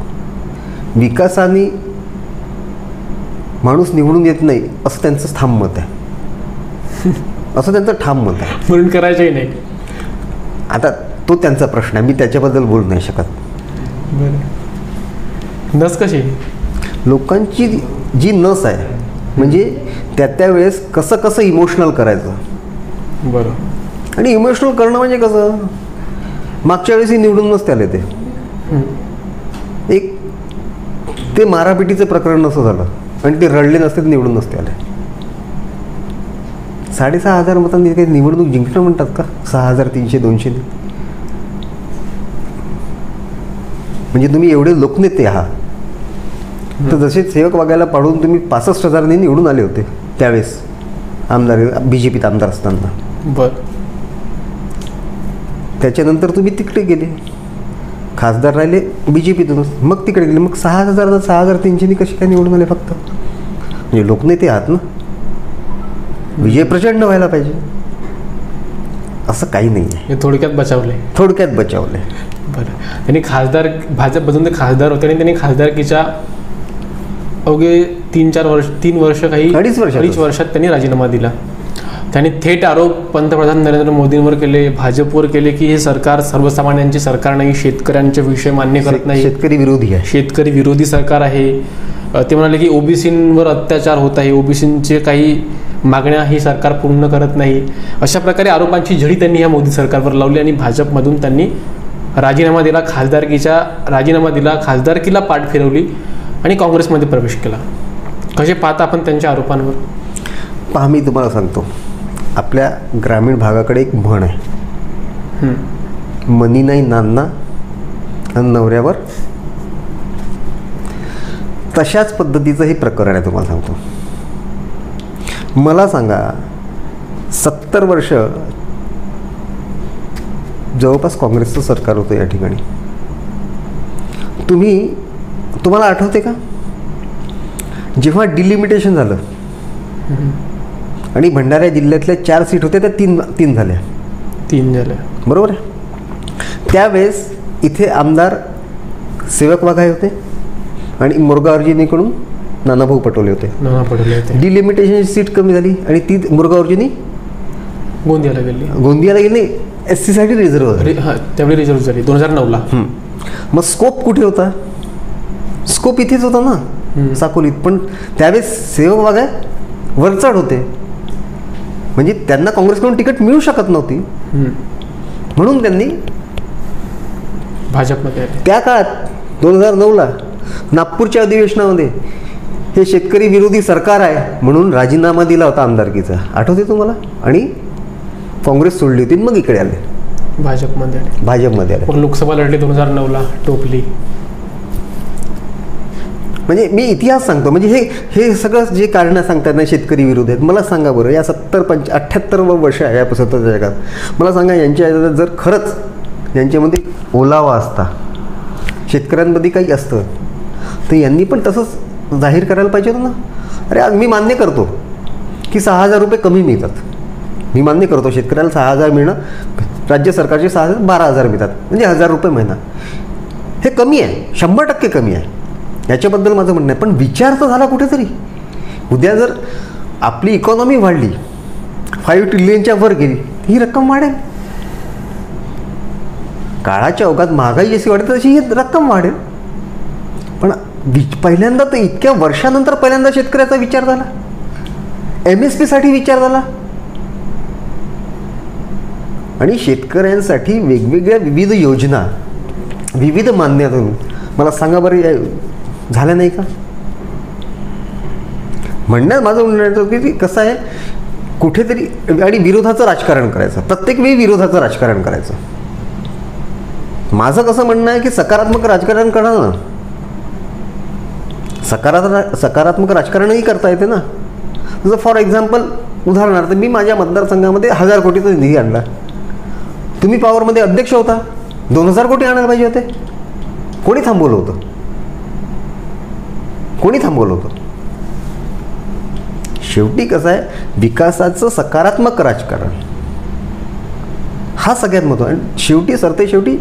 विकासाने माणूस निवडून येत नाही असं त्यांचं ठाम मत आहे. म्हणून करायचंही नाही. आता तो त्यांचा प्रश्न आहे, मी त्याच्याबद्दल बोलू नाही शकत. नस कशी, लोकांची जी नस आहे म्हणजे त्या वेळेस कसं इमोशनल करायचं. बरं, आणि इमोशनल करणं म्हणजे कसं, मागच्या वेळेस निवडून नसते आले ते मारापिटीचं प्रकरण नसं झालं आणि ते रडले नसते, निवडून नसते आले. 6,500 मतांनी काही निवडणूक जिंकणं म्हणतात का? 6,300-200 म्हणजे तुम्ही एवढे लोकनेते आहात, तर जसे सेवक वागायला पाडून तुम्ही 65,000 निवडून आले होते त्यावेळेस आमदार, BJPत आमदार असताना. बरं, त्याच्यानंतर तुम्ही तिकडे गेले, खासदार राहिले BJPतूनच, मग तिकडे गेले, मग 6,300 कशी काय निवडून आले फक्त? म्हणजे लोकनेते आहात ना, विजय प्रचंड व्हायला पाहिजे असं काही नाही आहे. थोडक्यात बचावले. बरं, त्यांनी खासदार, भाजपमधून ते खासदार होते आणि त्यांनी खासदारकीच्या अवघे 3 वर्ष काही अडीच वर्षात त्यांनी राजीनामा दिला. त्यांनी थेट आरोप पंतप्रधान नरेंद्र मोदींवर केले, भाजपवर केले की हे सरकार सर्वसामान्यांचे सरकार नाही, शेतकऱ्यांचे विषय मान्य करत नाही, शेतकरी विरोधी सरकार आहे. ते म्हणाले की ओबीसींवर अत्याचार होत आहे, ओबीसींचे काही मागण्या ही सरकार पूर्ण करत नाही. अशा प्रकारे आरोपांची झडी त्यांनी या मोदी सरकारवर लावली आणि भाजपमधून त्यांनी राजीनामा दिला, खासदारकीला पाठ फिरवली आणि काँग्रेसमध्ये प्रवेश केला. कसे पाहता आपण त्यांच्या आरोपांवर? पहा, मी तुम्हाला सांगतो, आपल्या ग्रामीण भागाकडे एक म्हण आहे, मनी नाही नाना आणि नवऱ्यावर. तशाच पद्धतीचं हे प्रकरण आहे. तुम्हाला सांगतो, मला सांगा, 70 वर्ष जवळपास काँग्रेसचं सरकार होतं या ठिकाणी. तुम्ही तुम्हाला आठवते का, जेव्हा डिलिमिटेशन झालं आणि भंडारा जिल्ह्यातल्या 4 सीट होत्या त्या 3 झाल्या. 3 झाल्या, बरोबर आहे. त्यावेळेस इथे आमदार सेवक वाघाय होते आणि मुरगार्जुनीकडून नानाभाऊ पटोले होते. नाना पटोले होते. डिलिमिटेशनची सीट कमी झाली आणि ती मुरगार्जुनी गोंदियाला गेली. गोंदियाला गेली, SC साठी रिझर्व्ह झाली. हां, त्यावेळी रिझर्व्ह झाली 2009ला. मग स्कोप कुठे होता, स्कोप इथेच होता ना साकोलीत. पण त्यावेळेस सेवक वाघाय वरचढ होते, म्हणजे त्यांना काँग्रेसकडून तिकीट मिळू शकत नव्हती, म्हणून त्यांनी भाजपमध्ये आले. त्या काळात 2009ला नागपूरच्या अधिवेशनामध्ये हे शेतकरी विरोधी सरकार आहे म्हणून राजीनामा दिला होता आमदारकीचा, आठवते तुम्हाला. आणि काँग्रेस सोडली होती, मग इकडे आले, भाजपमध्ये आले. भाजपमध्ये आले. मग लोकसभा लढली 2009ला, टोपली. म्हणजे मी इतिहास सांगतो, म्हणजे हे सगळं जे कारणं सांगतात ना शेतकरी विरोध आहेत. मला सांगा बरं, या 78 वर्ष आहे या स्वतःच्या जगात, मला सांगा यांच्या जर खरंच यांच्यामध्ये ओलावा असता, शेतकऱ्यांमध्ये काही असतं, तर यांनी पण तसंच जाहीर करायला पाहिजे होतं ना. अरे आज मी मान्य करतो की 6,000 रुपये कमी मिळतात, मी मान्य करतो शेतकऱ्याला 6,000 मिळणं, राज्य सरकारचे 6,000 12,000 मिळतात, म्हणजे 1,000 रुपये महिना. हे कमी आहे, 100% कमी आहे, याच्याबद्दल माझं म्हणणं आहे. पण विचार तर झाला कुठेतरी. उद्या जर आपली इकॉनॉमी वाढली, 5 ट्रिलियनच्या वर गेली, ही रक्कम वाढेल. काळाच्या ओघात महागाई जशी वाढते तशी ही रक्कम वाढेल. पण पहिल्यांदा तर इतक्या वर्षानंतर पहिल्यांदा शेतकऱ्याचा विचार झाला, MSP साठी विचार झाला. आणि शेतकऱ्यांसाठी वेगवेगळ्या विविध योजना, विविध मान्यता, मला सांगा बरं झाल्या नाही का. माझं म्हणणं की कसं आहे, कुठेतरी आणि विरोधाचं राजकारण करायचं, प्रत्येक वेळी विरोधाचं राजकारण करायचं. माझं कसं म्हणणं आहे की सकारात्मक राजकारण करा ना, सकारात्मक राजकारणही करता येते ना. जसं फॉर एक्झाम्पल, उदाहरणार्थ मी माझ्या मतदारसंघामध्ये 1,000 कोटीचा निधी आणला, तुम्ही पॉवरमध्ये अध्यक्ष होता, 2,000 कोटी आणायला पाहिजे होते. कोणी थांबवलं होतं, कोणी थांबवलं होतं. शेवटी कसं आहे, विकासाचं सकारात्मक राजकारण हा सगळ्यात महत्त्वाचा. आणि शेवटी सरते शेवटी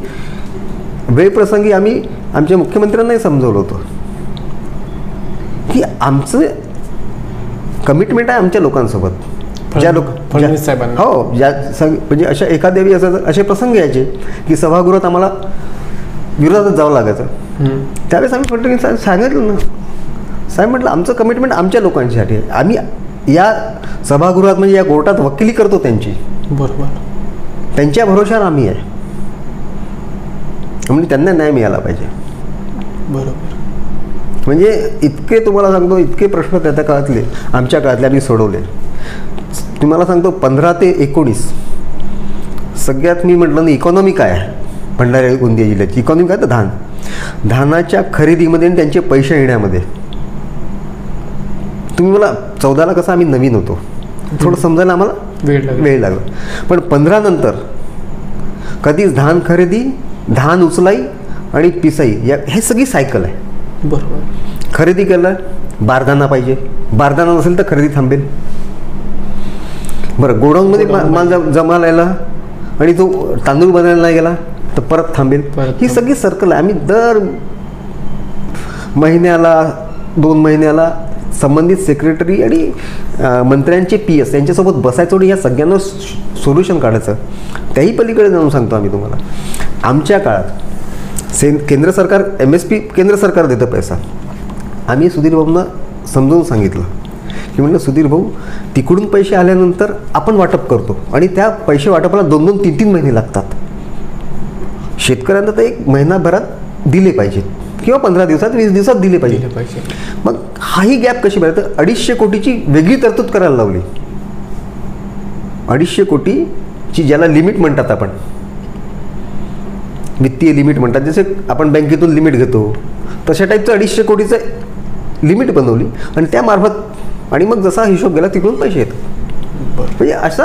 वेळप्रसंगी आम्ही आमच्या मुख्यमंत्र्यांनाही समजवलं होतं की आमचं कमिटमेंट आहे आमच्या लोकांसोबत. ज्या फडणवीस साहेबांना, हो, म्हणजे अशा एखाद्या वेळी असे प्रसंग यायचे की सभागृहात आम्हाला विरोधात जावं लागायचं. त्यावेळेस आम्ही फडणवीस साहेब सांगितलं ना, साहेब म्हटलं आमचं कमिटमेंट आमच्या लोकांसाठी आहे, आम्ही या सभागृहात म्हणजे या कोर्टात वकिली करतो त्यांची, बरोबर, त्यांच्या भरोशावर आम्ही आहे, म्हणजे त्यांना न्याय मिळाला पाहिजे. बरोबर. म्हणजे इतके तुम्हाला सांगतो, इतके प्रश्न त्या काळातले आमच्या काळातले आम्ही सोडवले. तुम्हाला सांगतो 15 ते 19 सगळ्यात मी म्हटलं ना, इकॉनॉमी काय आहे भंडारा गोंदिया जिल्ह्याची इकॉनॉमी काय, तर धानाच्या खरेदीमध्ये आणि त्यांचे पैसे येण्यामध्ये. तुम्ही मला 14ला कसं आम्ही नवीन होतो, थोडं समजायला आम्हाला वेळ लागला. पण 15 नंतर कधीच धान खरेदी, धान उचलाई आणि पिसाई, हे सगळी सायकल आहे. बरोबर. खरेदी केलं, बारदाना पाहिजे, बारदाना नसेल तर खरेदी थांबेल. बरं, गोडाऊनमध्ये माल जमा यायला आणि तो तांदूळ बनायला नाही गेला तर परत थांबेल. ही सगळी सर्कल आहे. आम्ही दर महिन्याला 2 महिन्याला संबंधित सेक्रेटरी आणि मंत्र्यांचे PS यांच्यासोबत बसायचं आणि या सगळ्यांना सोल्युशन काढायचं. त्याही पलीकडे जाऊन सांगतो आम्ही तुम्हाला, आमच्या काळात केंद्र सरकार MSP केंद्र सरकार देतं पैसा. आम्ही सुधीर भाऊंना समजावून सांगितलं की म्हटलं सुधीर भाऊ, तिकडून पैसे आल्यानंतर आपण वाटप करतो आणि त्या पैसे वाटपाला 2-2, 3-3 महिने लागतात. शेतकऱ्यांना तर 1 महिनाभरात दिले पाहिजेत किंवा 15 दिवसात, 20 दिवसात दिले पाहिजे. मग हाही गॅप कशी पाहिजे, तर 250 कोटीची वेगळी तरतूद करायला लावली. 250 कोटीची ज्याला लिमिट म्हणतात, आपण वित्तीय लिमिट म्हणतात, जसे आपण बँकेतून लिमिट घेतो तशा टाईपचं 250 कोटीचं लिमिट बनवली आणि त्यामार्फत, आणि मग जसा हिशोब गेला तिकडून पैसे येतात. म्हणजे असा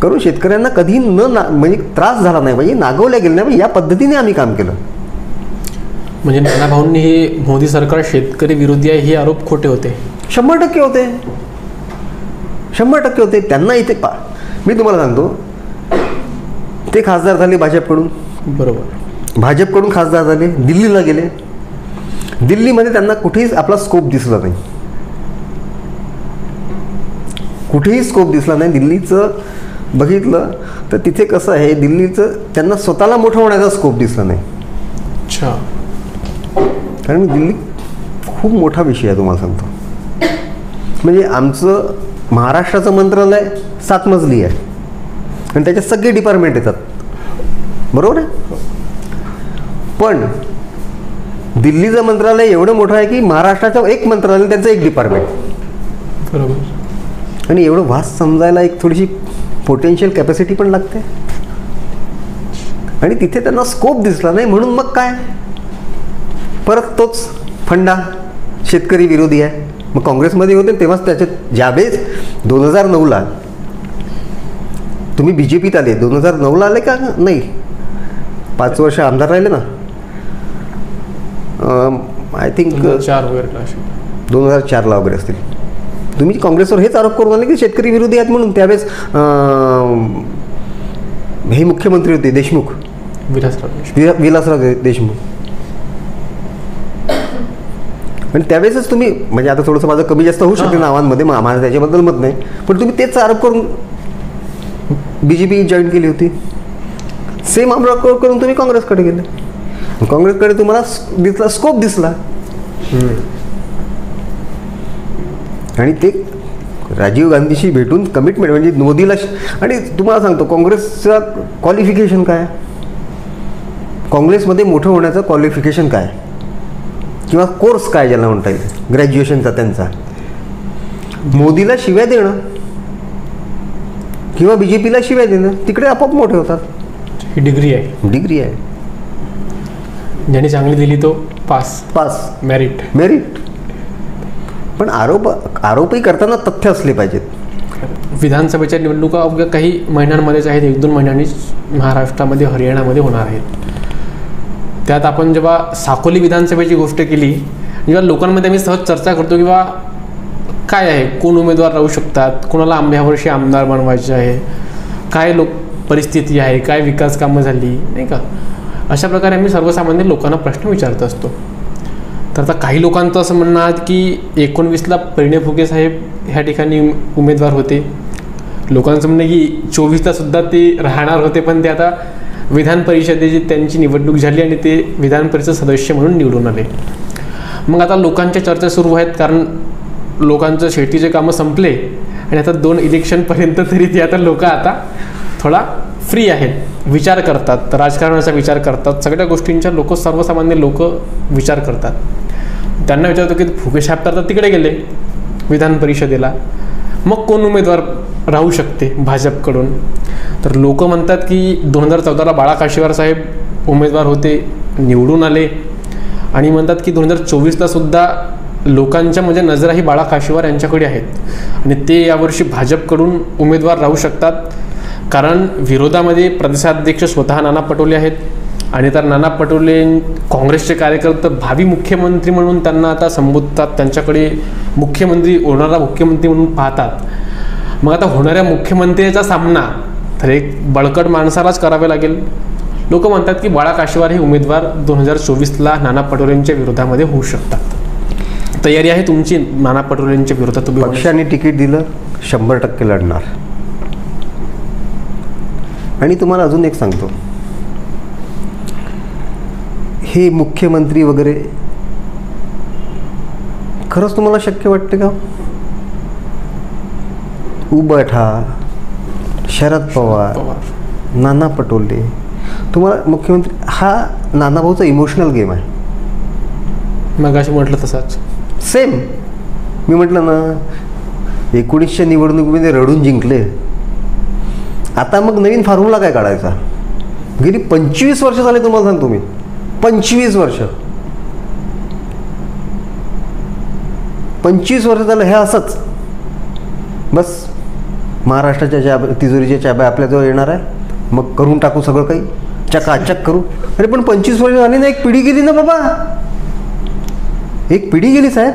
करून शेतकऱ्यांना कधी म्हणजे त्रास झाला नाही, म्हणजे नागवल्या गेल्या नाही. या पद्धतीने आम्ही काम केलं. म्हणजे नाना भाऊंनी हे मोदी सरकार शेतकरी विरोधी आहे हे आरोप खोटे होते. 100% होते, 100% होते. त्यांना इथे मी तुम्हाला सांगतो, ते खासदार झाले भाजपकडून. बरोबर. भाजपकडून खासदार झाले, दिल्लीला गेले. दिल्लीमध्ये त्यांना कुठेही आपला स्कोप दिसला नाही, कुठेही स्कोप दिसला नाही. दिल्लीचं बघितलं तर तिथे कसं आहे, दिल्लीचं त्यांना स्वतःला मोठं होण्याचा स्कोप दिसला नाही. अच्छा. कारण दिल्ली खूप मोठा विषय आहे तुम्हाला सांगतो. म्हणजे आमचं महाराष्ट्राचं मंत्रालय 7 मजली आहे आणि त्याच्यात सगळे डिपार्टमेंट येतात, बरोबर आहे. पण दिल्लीचं मंत्रालय एवढं मोठं आहे की महाराष्ट्राचं एक मंत्रालय, त्यांचं एक डिपार्टमेंट. बरोबर. आणि एवढं वास्ट समजायला एक थोडीशी पोटेन्शियल कॅपॅसिटी पण लागते. आणि तिथे त्यांना स्कोप दिसला नाही, म्हणून मग काय, परत तोच फंडा शेतकरी विरोधी आहे. मग काँग्रेसमध्ये होते तेव्हाच त्याच्यात ज्यावेळेस 2009ला तुम्ही BJPत आले, 2009ला आले का नाही, 5 वर्ष आमदार राहिले ना, आय थिंक 2004ला वगैरे असतील. तुम्ही काँग्रेसवर हेच आरोप करून आले की शेतकरी विरोधी आहेत म्हणून. त्यावेळेस हे मुख्यमंत्री होते देशमुख, विलासराव देशमुख. आणि त्यावेळेसच तुम्ही, म्हणजे आता थोडंसं माझं कमी जास्त होऊ शकते नावांमध्ये, माझं त्याच्याबद्दल मत नाही, पण तुम्ही तेच आरोप करून BJP जॉईन केली होती. सेम आरोप करून तुम्ही काँग्रेसकडे गेले. काँग्रेसकडे तुम्हाला दिसला, स्कोप दिसला. आणि ते राजीव गांधीशी भेटून कमिटमेंट, म्हणजे मोदीला. आणि तुम्हाला सांगतो काँग्रेसचं क्वालिफिकेशन काय, काँग्रेसमध्ये मोठं होण्याचं क्वालिफिकेशन काय किंवा कोर्स काय ज्याला म्हणता येईल, ग्रॅज्युएशनचा त्यांचा. मोदीला शिव्या देणं किंवा BJPला शिव्या देणं, तिकडे आपोआप मोठे होतात. ही डिग्री आहे, डिग्री आहे. ज्याने चांगली दिली तो पास, मेरिट. पण आरोपही करताना तथ्य असले पाहिजेत. विधानसभेच्या निवडणुका अवघ्या काही महिन्यांमध्येच आहेत, 1-2 महिन्यांनीच महाराष्ट्रामध्ये, हरियाणामध्ये होणार आहेत. त्यात आपण जेव्हा साकोली विधानसभेची गोष्ट केली, जेव्हा लोकांमध्ये आम्ही सहज चर्चा करतो किंवा काय आहे, कोण उमेदवार राहू शकतात, कोणाला ह्यावर्षी आमदार बनवायचे आहे, काय परिस्थिती आहे, काय विकास कामं झाली, नाही का, अशा प्रकारे आम्ही सर्वसामान्य लोकांना प्रश्न विचारत असतो. तर आता काही लोकांचं असं म्हणणं आहे की 19ला परिणय फुके साहेब ह्या ठिकाणी उमेदवार होते. लोकांचं म्हणणं की 24ला सुद्धा ते राहणार होते, पण ते आता विधान परिषदेची त्यांची निवडणूक झाली आणि ते विधान परिषद सदस्य म्हणून निवडून आले. मग आता लोकांच्या चर्चा सुरू आहेत, कारण लोकांचं शेतीचे कामं संपले आणि आता 2 इलेक्शनपर्यंत तरी ते आता लोक आता थोडा फ्री आहेत, विचार करतात, राजकारणाचा विचार करतात, सगळ्या गोष्टींच्या सर्वसामान्य लोक विचार करतात. त्यांना विचारतो की फुके साहेब तर तिकडे गेले विधान परिषदेला, मग कोण उमेदवार राहू शकते भाजपकडून. तर लोक म्हणतात की 2014ला बाळा काशीवार साहेब उमेदवार होते, निवडून आले, आणि म्हणतात की 2024ला सुद्धा लोकांच्या म्हणजे नजरा ही बाळा काशीवार यांच्याकडे आहेत आणि ते यावर्षी भाजपकडून उमेदवार राहू शकतात. कारण विरोधामध्ये प्रदेशाध्यक्ष स्वतः नाना पटोले आहेत आणि तर नाना पटोले काँग्रेसचे कार्यकर्ते भावी मुख्यमंत्री म्हणून त्यांना आता संबोधतात, त्यांच्याकडे होणारा मुख्यमंत्री म्हणून पाहतात. मग आता होणाऱ्या मुख्यमंत्र्याचा सामना तर एक बळकट माणसालाच करावे लागेल. लोक म्हणतात की बाळा काशीवार हे उमेदवार 2024ला नाना पटोलेंच्या विरोधामध्ये होऊ शकतात. तयारी आहे तुमची नाना पटोलेंच्या विरोधात? तुम्ही पक्षाने तिकीट दिलं 100% लढणार. आणि तुम्हाला अजून एक सांगतो, हे मुख्यमंत्री वगैरे खरंच तुम्हाला शक्य वाटते का? उबाठा, शरद पवार, नाना पटोले, तुम्हाला मुख्यमंत्री, हा नानाभाऊचा इमोशनल गेम आहे. मग अशी म्हटलं तसाच सेम मी म्हटलं ना, 19च्या निवडणुकीमध्ये रडून जिंकले, आता मग नवीन फॉर्म्युला काय काढायचा? गेली 25 वर्ष झाले तुम्हाला सांगतो मी, 25 वर्ष झालं हे असंच. बस महाराष्ट्राच्या तिजोरीच्या चाब्या आपल्याजवळ येणार आहे, मग करून टाकू सगळं काही, चकाचक करू. अरे पण 25 वर्ष झाली ना, एक पिढी गेली ना बाबा, एक पिढी गेली साहेब.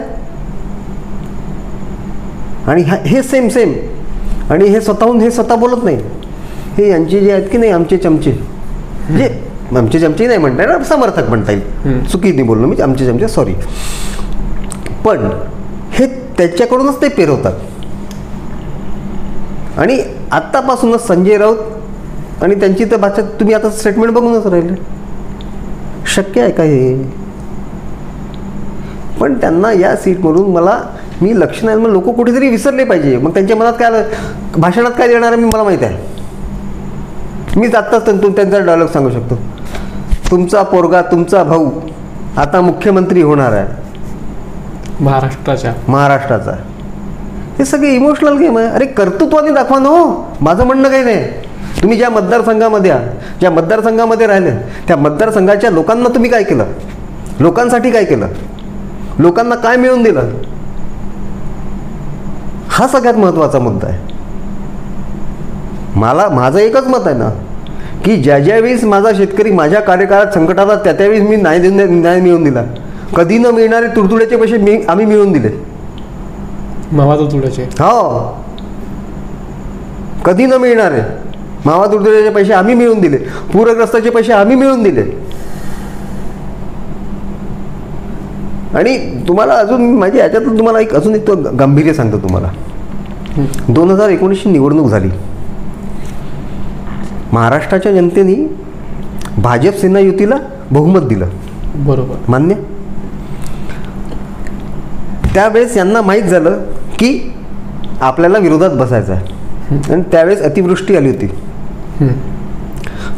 आणि हे सेम आणि हे स्वतःहून हे स्वतः बोलत नाही. हे यांचे जे आहेत की नाही आमचे चमचे, म्हणजे आमचे चमचे नाही म्हणता येईल, समर्थक म्हणता येईल, चुकीने बोललो मी, आमचे चमचे, सॉरी. पण हे त्याच्याकडूनच ते पेरवतात. आणि आत्तापासूनच संजय राऊत आणि त्यांची तर भाषा तुम्ही आता स्टेटमेंट बघूनच राहिले. शक्य आहे का हे? पण त्यांना या सीटमधून मी लक्ष नाही, मग लोक कुठेतरी विसरले पाहिजे. मग त्यांच्या मनात काय, भाषणात काय देणार आहे मी, मला माहीत आहे. मीच आत्ताच त्यांचा डायलॉग सांगू शकतो. तुमचा पोरगा, तुमचा भाऊ आता मुख्यमंत्री होणार आहे महाराष्ट्राचा. हे सगळे इमोशनल गेम आहे. अरे कर्तृत्वाने दाखवा ना हो, माझं म्हणणं काही नाही. तुम्ही ज्या मतदारसंघामध्ये राहिले, त्या मतदारसंघाच्या लोकांना तुम्ही काय केलं, लोकांसाठी काय केलं, लोकांना काय मिळवून दिलं, हा सगळ्यात महत्त्वाचा मुद्दा आहे. माझं एकच मत आहे ना, की ज्यावेळेस माझा शेतकरी माझ्या कार्यकाळात संकटात आला, त्यावेळेस मी न्याय मिळवून दिला. कधी न मिळणारे तुडतुड्याचे पैसे आम्ही मिळवून दिले. मावा तुडतुड्याचे, हो, कधी न मिळणारे मावा तुडतुड्याचे पैसे आम्ही मिळवून दिले. पूरग्रस्ताचे पैसे आम्ही मिळवून दिले. आणि तुम्हाला अजून माझी याच्यातून तुम्हाला अजून एक गांभीर्य सांगतो तुम्हाला. 2019ची निवडणूक झाली. महाराष्ट्राच्या जनतेने भाजप सेना युतीला बहुमत दिलं, बरोबर, मान्य. त्यावेळेस यांना माहीत झालं की आपल्याला विरोधात बसायचं आहे. आणि त्यावेळेस अतिवृष्टी आली होती.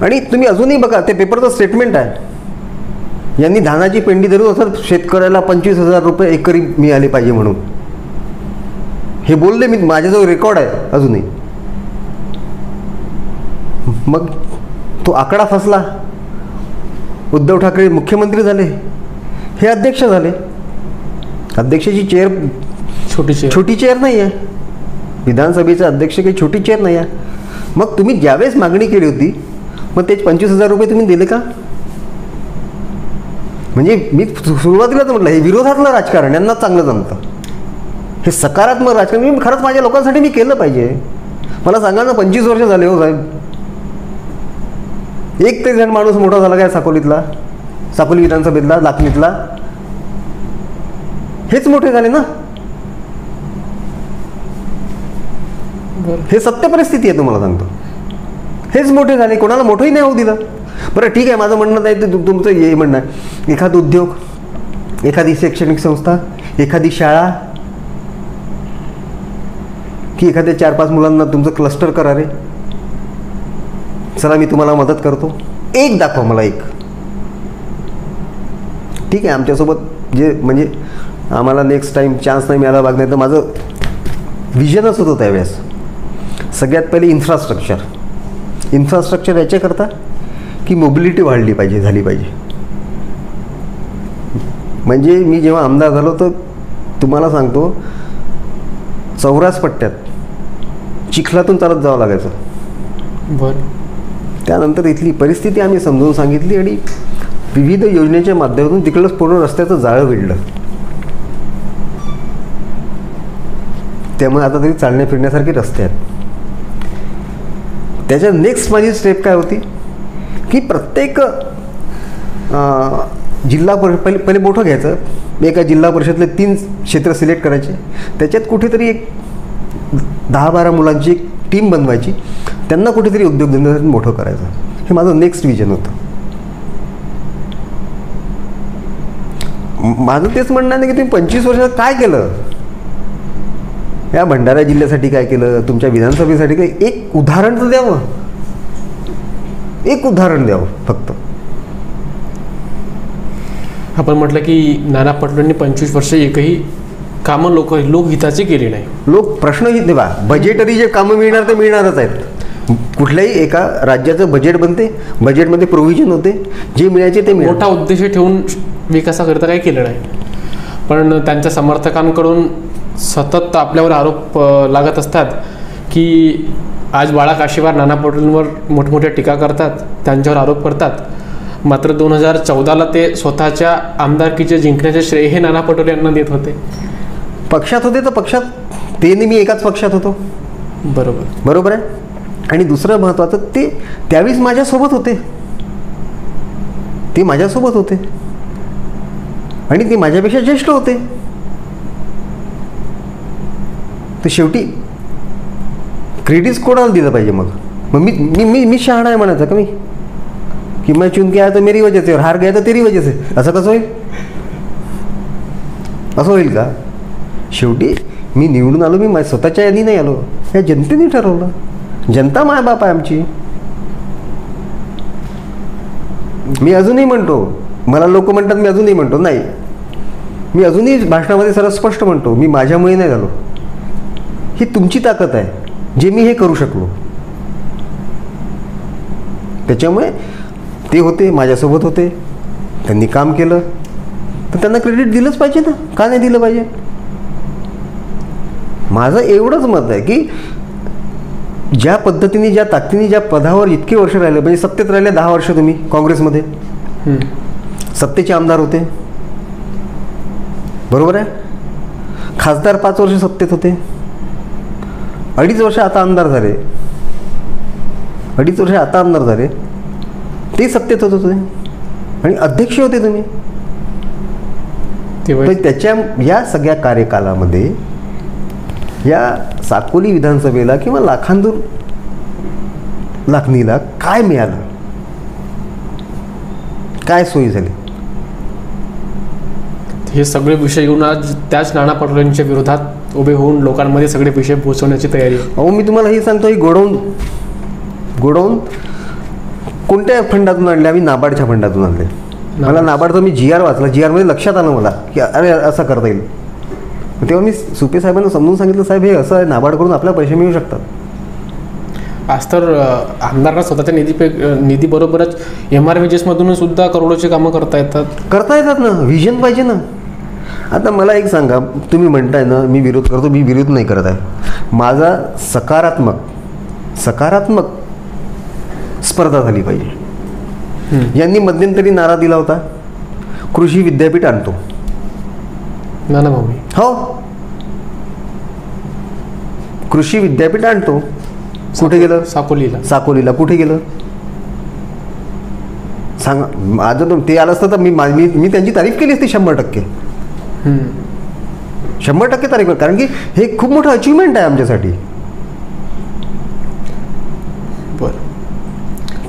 आणि तुम्ही अजूनही बघा, ते पेपरचं स्टेटमेंट आहे, यांनी धानाची पेंडी धरून असं शेतकऱ्याला 25,000 रुपये एकरी मिळाले पाहिजे म्हणून हे बोलले. मी माझ्याजवळ रेकॉर्ड आहे अजूनही. मग तो आकडा फसला. उद्धव ठाकरे मुख्यमंत्री झाले, हे अध्यक्ष झाले. अध्यक्षाची चेअर छोटी चेअर नाही आहे. विधानसभेचा अध्यक्ष काही छोटी चेअर नाही आहे. मग तुम्ही ज्यावेळेस मागणी केली होती, मग ते 25,000 रुपये तुम्ही दिले का? म्हणजे मी सुरुवातीलाच म्हटलं, हे विरोधातलं राजकारण यांना चांगलं जमतं. हे सकारात्मक राजकारण मी खरंच माझ्या लोकांसाठी मी केलं पाहिजे. मला सांगा ना, 25 वर्ष झाले हो साहेब. एक तरी जण माणूस मोठा झाला काय साकोली विधानसभेतला, लाखनीतला? हेच मोठे झाले ना. हे सत्य परिस्थिती आहे, तुम्हाला सांगतो. हेच मोठे झाले, कोणाला मोठंही नाही होऊ दिलं. बरं ठीक आहे, माझं म्हणणं नाही तर तुमचं हे म्हणणं आहे, एखादा उद्योग, एखादी शैक्षणिक संस्था, एखादी शाळा, की एखाद्या 4-5 मुलांना तुमचं क्लस्टर करा रे, चला मी तुम्हाला मदत करतो. एक दाखवा मला, एक. ठीक आहे, आमच्यासोबत जे म्हणजे आम्हाला नेक्स्ट टाईम चान्स नाही मिळाला बघण्याचं माझं विजनच होतं त्यावेळेस. सगळ्यात पहिले इन्फ्रास्ट्रक्चर याच्याकरता की मोबिलिटी झाली पाहिजे. म्हणजे मी जेव्हा आमदार झालो तर तुम्हाला सांगतो, चौरास पट्ट्यात चिखलातून चालत जावं लागायचं. बरं. त्यानंतर इथली परिस्थिती आम्ही समजून सांगितली आणि विविध योजनेच्या माध्यमातून तिकडं पूर्ण रस्त्याचं जाळं विडलं. त्यामुळे आता तरी चालण्या फिरण्यासारखे रस्ते आहेत. त्याच्या नेक्स्ट माझी स्टेप काय होती की प्रत्येक जिल्हा पहिले मोठं घ्यायचं. एका जिल्हा परिषदेतले 3 क्षेत्र सिलेक्ट करायचे. त्याच्यात कुठेतरी एक 10-12 मुलांची एक टीम बनवायची. त्यांना कुठेतरी उद्योगधंद्यासाठी मोठं करायचं. हे माझं नेक्स्ट विजन होतं. माझं तेच म्हणणं आहे की तुम्ही 25 वर्षात काय केलं, या भंडारा जिल्ह्यासाठी काय केलं, तुमच्या विधानसभेसाठी काय, एक उदाहरण तर द्यावं. एक उदाहरण द्यावं फक्त. आपण म्हटलं की नाना पटोलेंनी 25 वर्ष एकही कामं लोकहिताची केली नाही. लोक प्रश्नही देवा, बजेटरी जे कामं मिळणार ते मिळणारच आहेत. कुठल्याही एका राज्याचं बजेट बनते, बजेटमध्ये प्रोव्हिजन होते, जे मिळायचे ते मोठा उद्देश ठेवून विकासाकरिता काही केलं नाही. पण त्यांच्या समर्थकांकडून सतत आपल्यावर आरोप लागत असतात की आज बाळा काशीवार नाना पटोलेंवर मोठमोठ्या टीका करतात, त्यांच्यावर आरोप करतात. मात्र 2014ला ते स्वतःच्या आमदारकीचे जिंकण्याचे श्रेय हे नाना पटोले यांना देत होते. पक्षात होते तर पक्षात ते नेहमी एकाच पक्षात होतो. बरोबर आहे. आणि दुसरं महत्त्वाचं, ते त्यावेळेस माझ्यासोबत होते. ते माझ्यासोबत होते आणि ते माझ्यापेक्षा ज्येष्ठ होते. तर शेवटी क्रेडिट्स कोणाला दिलं पाहिजे? मग मी मी मी शहाणा आहे म्हणायचं का मी, की मैं चुन के आया तो मेरी वजह से और हार गया तो तेरी वजह से? असं कसं होईल? असं होईल का? शेवटी मी निवडून आलो, मी स्वतःच्या यादी नाही आलो, या जनतेने ठरवलं. जनता मायबाप आहे आमची. मी अजूनही म्हणतो, मला लोक म्हणतात मी अजूनही म्हणतो, नाही, मी अजूनही भाषणामध्ये सर्व स्पष्ट म्हणतो, मी माझ्यामुळे नाही झालो. ही तुमची ताकद आहे, जे मी हे करू शकलो. त्याच्यामुळे ते होते, माझ्यासोबत होते, त्यांनी काम केलं, तर त्यांना क्रेडिट दिलंच पाहिजे ना. का नाही दिलं पाहिजे? माझं एवढंच मत आहे की ज्या पद्धतीने, ज्या ताकदीने, ज्या पदावर इतके वर्ष राहिले, म्हणजे सत्तेत राहिले 10 वर्ष, तुम्ही काँग्रेसमध्ये सत्तेचे आमदार होते, बरोबर आहे. खासदार 5 वर्ष सत्तेत होते, 2.5 वर्ष आता आमदार झाले, 2.5 वर्ष आता आमदार झाले, ते सत्तेत होत होते आणि अध्यक्ष होते तुम्ही. तर त्याच्या या सगळ्या कार्यकालामध्ये या साकोली विधानसभेला किंवा लाखनीला काय मिळालं? काय सोयी झाली? हे सगळे विषय घेऊन आज त्याच नाना पटोलेंच्या विरोधात उभे होऊन लोकांमध्ये सगळे विषय पोहोचवण्याची तयारी आहे. अहो, मी तुम्हाला हे सांगतो, ही गोडाऊन कोणत्या फंडातून आणले? आम्ही नाबार्डच्या फंडातून आणले. मला नाबार्डचा मी GR वाचला, GR मध्ये लक्षात आलं मला की अरे असं करता येईल. तेव्हा मी सुपे साहेबांना समजून सांगितलं, साहेब हे असं आहे, नाबार्डकडून आपल्याला पैसे मिळू शकतात. आज तर आमदारांना स्वतःच्या निधीबरोबरच MRVGS मधून सुद्धा करोडोची कामं करता येतात ना. व्हिजन पाहिजे ना. आता मला एक सांगा, तुम्ही म्हणताय ना मी विरोध करतो, मी विरोध नाही करत आहे. माझा सकारात्मक स्पर्धा झाली पाहिजे. यांनी मध्यंतरी नारा दिला होता, कृषी विद्यापीठ आणतो. नाना भाऊ, हो, कृषी विद्यापीठ आणतो. कुठे गेलं? साकोलीला कुठे गेलं सांगा. आज ते आलं असतं तर मी त्यांची तारीफ केली असती 100%. 100% तारीफ, कारण की हे खूप मोठं अचिव्हमेंट आहे आमच्यासाठी.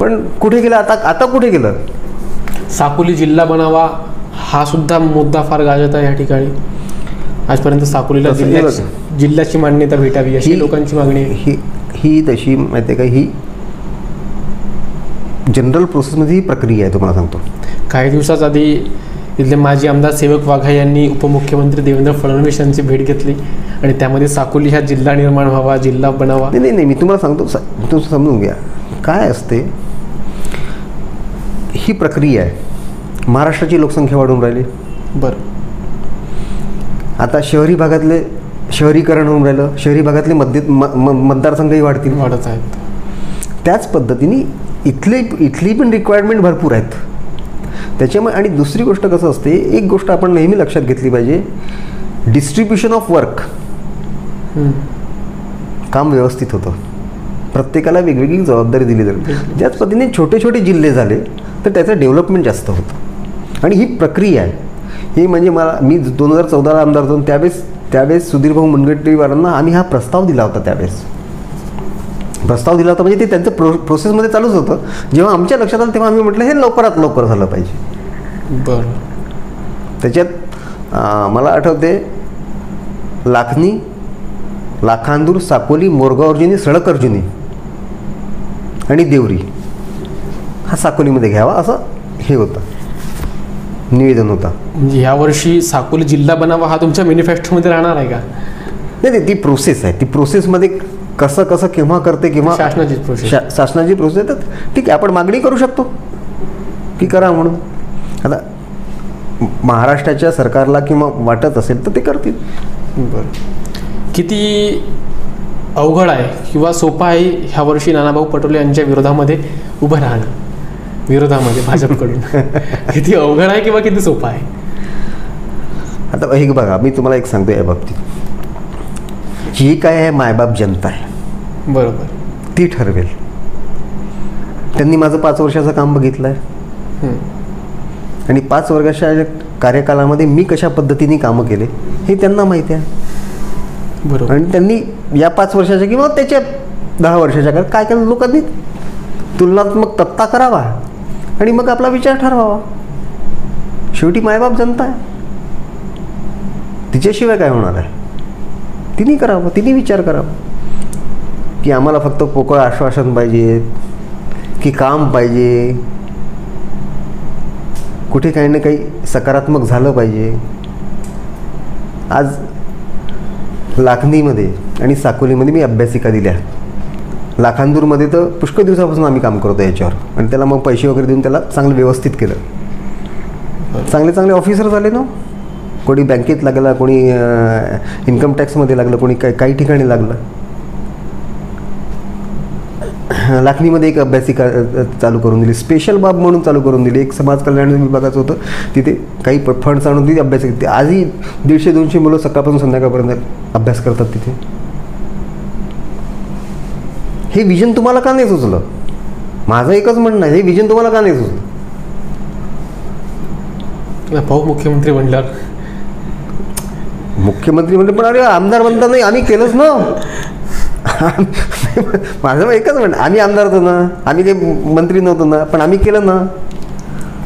पण कुठे गेलं? आता कुठे गेलं? साकोली जिल्हा बनावा हा सुद्धा मुद्दा फार गाजत आहे या ठिकाणी. आजपर्यंत साकोलीला जिल्ह्याची मान्यता भेटावी अशी लोकांची मागणी आहे. ही तशी माहिती आहे का, ही जनरल प्रोसेसमध्ये ही प्रक्रिया आहे. तुम्हाला सांगतो, काही दिवसाच आधी इथले माजी आमदार सेवक वाघा यांनी उपमुख्यमंत्री देवेंद्र फडणवीस यांची भेट घेतली आणि त्यामध्ये साकोली हा जिल्हा निर्माण व्हावा, जिल्हा बनावा. नाही, मी तुम्हाला सांगतो, तुम्ही समजून घ्या काय असते ही प्रक्रिया आहे. महाराष्ट्राची लोकसंख्या वाढून राहिली. बरं, आता शहरी भागातले शहरीकरण होऊन राहिलं, शहरी भागातले मतदारसंघही वाढत आहेत. त्याच पद्धतीने इथली पण रिक्वायरमेंट भरपूर आहेत. त्याच्यामुळे आणि दुसरी गोष्ट कसं असते, एक गोष्ट आपण नेहमी लक्षात घेतली पाहिजे, डिस्ट्रीब्युशन ऑफ वर्क. काम व्यवस्थित होतं, प्रत्येकाला वेगवेगळी जबाबदारी दिली जाते. त्याच पद्धतीने छोटे छोटे जिल्हे झाले तर त्याचं डेव्हलपमेंट जास्त होतं. आणि ही प्रक्रिया आहे. ही म्हणजे मी 2014ला आमदार होतो, त्यावेळेस सुधीर भाऊ मुनगंटीवारांना आम्ही हा प्रस्ताव दिला होता. म्हणजे ते त्यांचं प्रोसेसमध्ये चालूच होतं. जेव्हा आमच्या लक्षात आलं तेव्हा आम्ही म्हटलं हे लवकरात लवकर झालं पाहिजे. बरं, त्याच्यात मला आठवते लाखनी, लाखांदूर, साकोली, मोरगाव अर्जुनी, सडक अर्जुनी आणि देवरी हा साकोलीमध्ये घ्यावा असं हे होतं, निवेदन होता. म्हणजे यावर्षी साकोली जिल्हा बनावा हा तुमच्या मॅनिफेस्टोमध्ये राहणार आहे का? नाही, ती प्रोसेस आहे. ती प्रोसेसमध्ये कसं केव्हा करते, किंवा शासनाची प्रोसेस तर ठीक आहे, आपण मागणी करू शकतो की करा म्हणून. आता महाराष्ट्राच्या सरकारला किंवा वाटत असेल तर ते करतील. बरं, किती अवघड आहे किंवा सोपं आहे ह्या वर्षी नानाभाऊ पटोले यांच्या विरोधामध्ये उभं राहणं, विरोधामध्ये भाजपकडून? किती अवघड आहे किंवा किती सोपं आहे? आता हे बघा, मी तुम्हाला एक सांगतो या बाबतीत, ही काय आहे, मायबाप जनता आहे, बरोबर, ती ठरवेल. त्यांनी माझं 5 वर्षाचं काम बघितलं आहे आणि 5 वर्षाच्या कार्यकालामध्ये मी कशा पद्धतीने कामं केले हे त्यांना माहिती आहे. बरोबर. आणि त्यांनी या 5 वर्षाच्या किंवा त्याच्या 10 वर्षाच्या काळात काय केलं, लोकांनी तुलनात्मक तत्ता करावा आणि मग आपला विचार ठरवावा. शेवटी मायबाप जनता आहे, तिच्याशिवाय काय होणार आहे? तिने करावं, तिने विचार करावा की आम्हाला फक्त पोकळ आश्वासन पाहिजे की काम पाहिजे, कुठे काही ना काही सकारात्मक झालं पाहिजे. आज लाखनीमध्ये आणि साकोलीमध्ये मी अभ्यासिका दिल्या. लाखांदूरमध्ये तर पुष्कळ दिवसापासून आम्ही काम करतो याच्यावर आणि त्याला मग पैसे वगैरे देऊन त्याला चांगलं व्यवस्थित केलं. चांगले चांगले ऑफिसर झाले ना, कोणी बँकेत लागला, कोणी इन्कम टॅक्समध्ये लागलं, कोणी काही ठिकाणी लागलं. लाखनीमध्ये एक अभ्यासिका चालू करून दिली, स्पेशल बाब म्हणून चालू करून दिली. एक समाज कल्याण विभागाचं होतं, तिथे काही फंड्स आणून दिली अभ्यासिका. आजही 150-200 मुलं सकाळपासून संध्याकाळपर्यंत अभ्यास करतात तिथे. हे विजन तुम्हाला का नाही सुचलं? माझं एकच म्हणणं आहे, हे विजन तुम्हाला का नाही सुचलं? भाऊ मुख्यमंत्री म्हणल्यावर मुख्यमंत्री म्हणले, पण अरे आमदार बनता नाही, आम्ही केलंच ना. माझं एकच म्हणणं, आम्ही आमदार होतो ना, आम्ही काही मंत्री नव्हतो ना, पण आम्ही केलं ना,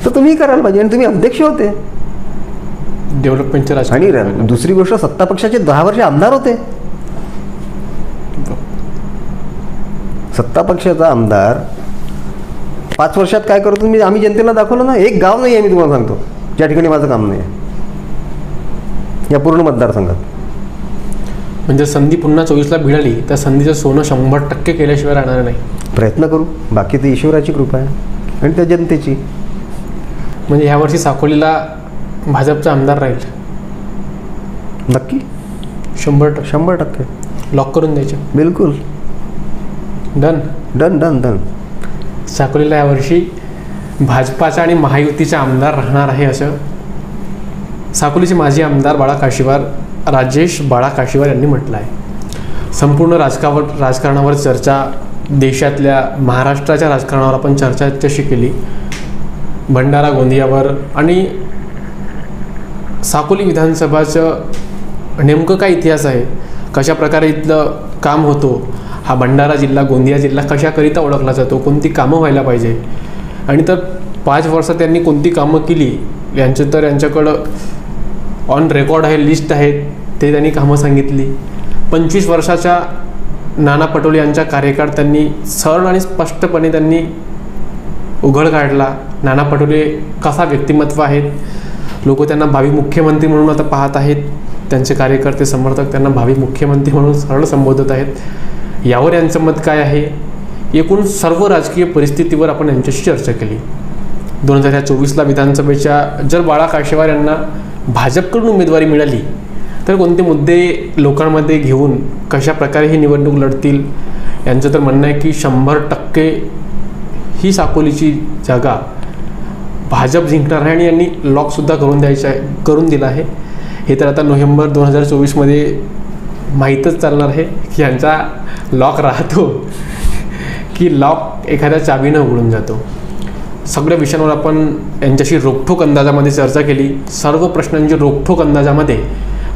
तर तुम्ही करायला पाहिजे. आणि तुम्ही अध्यक्ष होते डेव्हलपमेंटच्या आणि दुसरी गोष्ट, सत्ता पक्षाचे 10 वर्ष आमदार होते. सत्ता पक्षाचा आमदार 5 वर्षात काय करतो मी, आम्ही जनतेला दाखवलं ना. एक गाव नाही आहे, मी तुम्हाला सांगतो, ज्या ठिकाणी माझं काम नाही आहे या पूर्ण मतदारसंघात. म्हणजे संधी पुन्हा 24ला मिळाली, त्या संधीचं सोनं 100% केल्याशिवाय राहणार नाही. प्रयत्न करू, बाकी ते ईश्वराची कृपा आहे आणि त्या जनतेची. म्हणजे ह्यावर्षी साकोलीला भाजपचा आमदार राहील नक्की, 100% लॉक करून द्यायचे. बिलकुल डन डन डन डन. साकोलीला यावर्षी भाजपाचा आणि महायुतीचा आमदार राहणार आहे, असं साकोलीचे माजी आमदार राजेश बाळा काशीवार यांनी म्हटलं आहे. संपूर्ण राजकारणावर चर्चा, देशातल्या महाराष्ट्राच्या राजकारणावर आपण चर्चा तशी केली, भंडारा गोंदियावर आणि साकोली विधानसभाचं नेमकं काय इतिहास आहे, कशा प्रकारे इथलं काम होतो, हा भंडारा जिल्हा गोंदिया जिल्हा कशाकरिता ओळखला जातो, कोणती कामं व्हायला पाहिजे आणि तर 5 वर्षात त्यांनी कोणती कामं केली यांच्याकडं ऑन रेकॉर्ड आहे, लिस्ट आहे, ते त्यांनी कामं सांगितली. 25 वर्षाच्या नाना पटोले यांच्या कार्यकाळ त्यांनी सरळ आणि स्पष्टपणे त्यांनी उघड काढला. नाना पटोले कसा व्यक्तिमत्व आहेत, लोक त्यांना भावी मुख्यमंत्री म्हणून आता पाहत आहेत, त्यांचे कार्यकर्ते समर्थक त्यांना भावी मुख्यमंत्री म्हणून सरळ संबोधत आहेत. यावर यांचं मत काय आहे, एकूण सर्व राजकीय परिस्थितीवर आपण यांच्याशी चर्चा केली. 2024ला विधानसभेच्या जर बाळा काशीवार यांना भाजपकडून उमेदवारी मिळाली तर कोणते मुद्दे लोकांमध्ये घेऊन कशा प्रकारे ही निवडणूक लढतील, यांचं तर म्हणणं आहे की 100% ही साकोलीची जागा भाजप जिंकणार आहे आणि यांनी लॉकसुद्धा करून दिला आहे. हे तर आता नोव्हेंबर 2024मध्ये माहीतच चालणार आहे की यांचा लॉक राहतो की लॉक एखाद्या चावीनं उघडून जातो. सगळ्या विषयांवर आपण यांच्याशी रोखठोक अंदाजामध्ये चर्चा केली. सर्व प्रश्नांची रोखठोक अंदाजामध्ये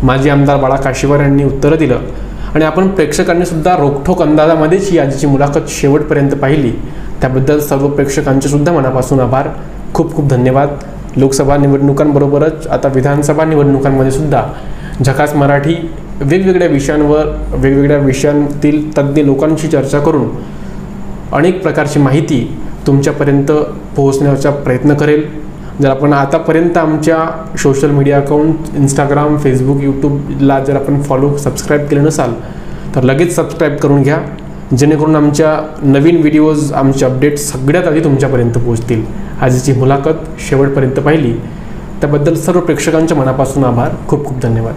माजी आमदार बाळा काशीवार यांनी उत्तरं दिलं आणि आपण प्रेक्षकांनी सुद्धा रोखठोक अंदाजामध्येच ही आजची मुलाखत शेवटपर्यंत पाहिली. त्याबद्दल सर्व प्रेक्षकांचे सुद्धा मनापासून आभार. खूप खूप धन्यवाद. लोकसभा निवडणुकांबरोबरच आता विधानसभा निवडणुकांमध्ये सुद्धा झकास मराठी वेगवेगळ्या विषयांवर वेगवेगळ्या विषयांतील तज्ज्ञ लोकांशी चर्चा करून अनेक प्रकारची माहिती तुमच्यापर्यंत पोहोचण्याचा प्रयत्न करेल. जर आपण आतापर्यंत आमच्या social media account Instagram, Facebook, यूट्यूबला जर आपण सबस्क्राईब केलं नसाल तर लगेच सबस्क्राईब करून घ्या, जेणेकरून आमच्या नवीन व्हिडिओज, आमचे अपडेट्स सगळ्यात आधी तुमच्यापर्यंत पोहोचतील. आजची मुलाखत शेवटपर्यंत पाहिली त्याबद्दल सर्व प्रेक्षकांच्या मनापासून आभार. खूप खूप धन्यवाद.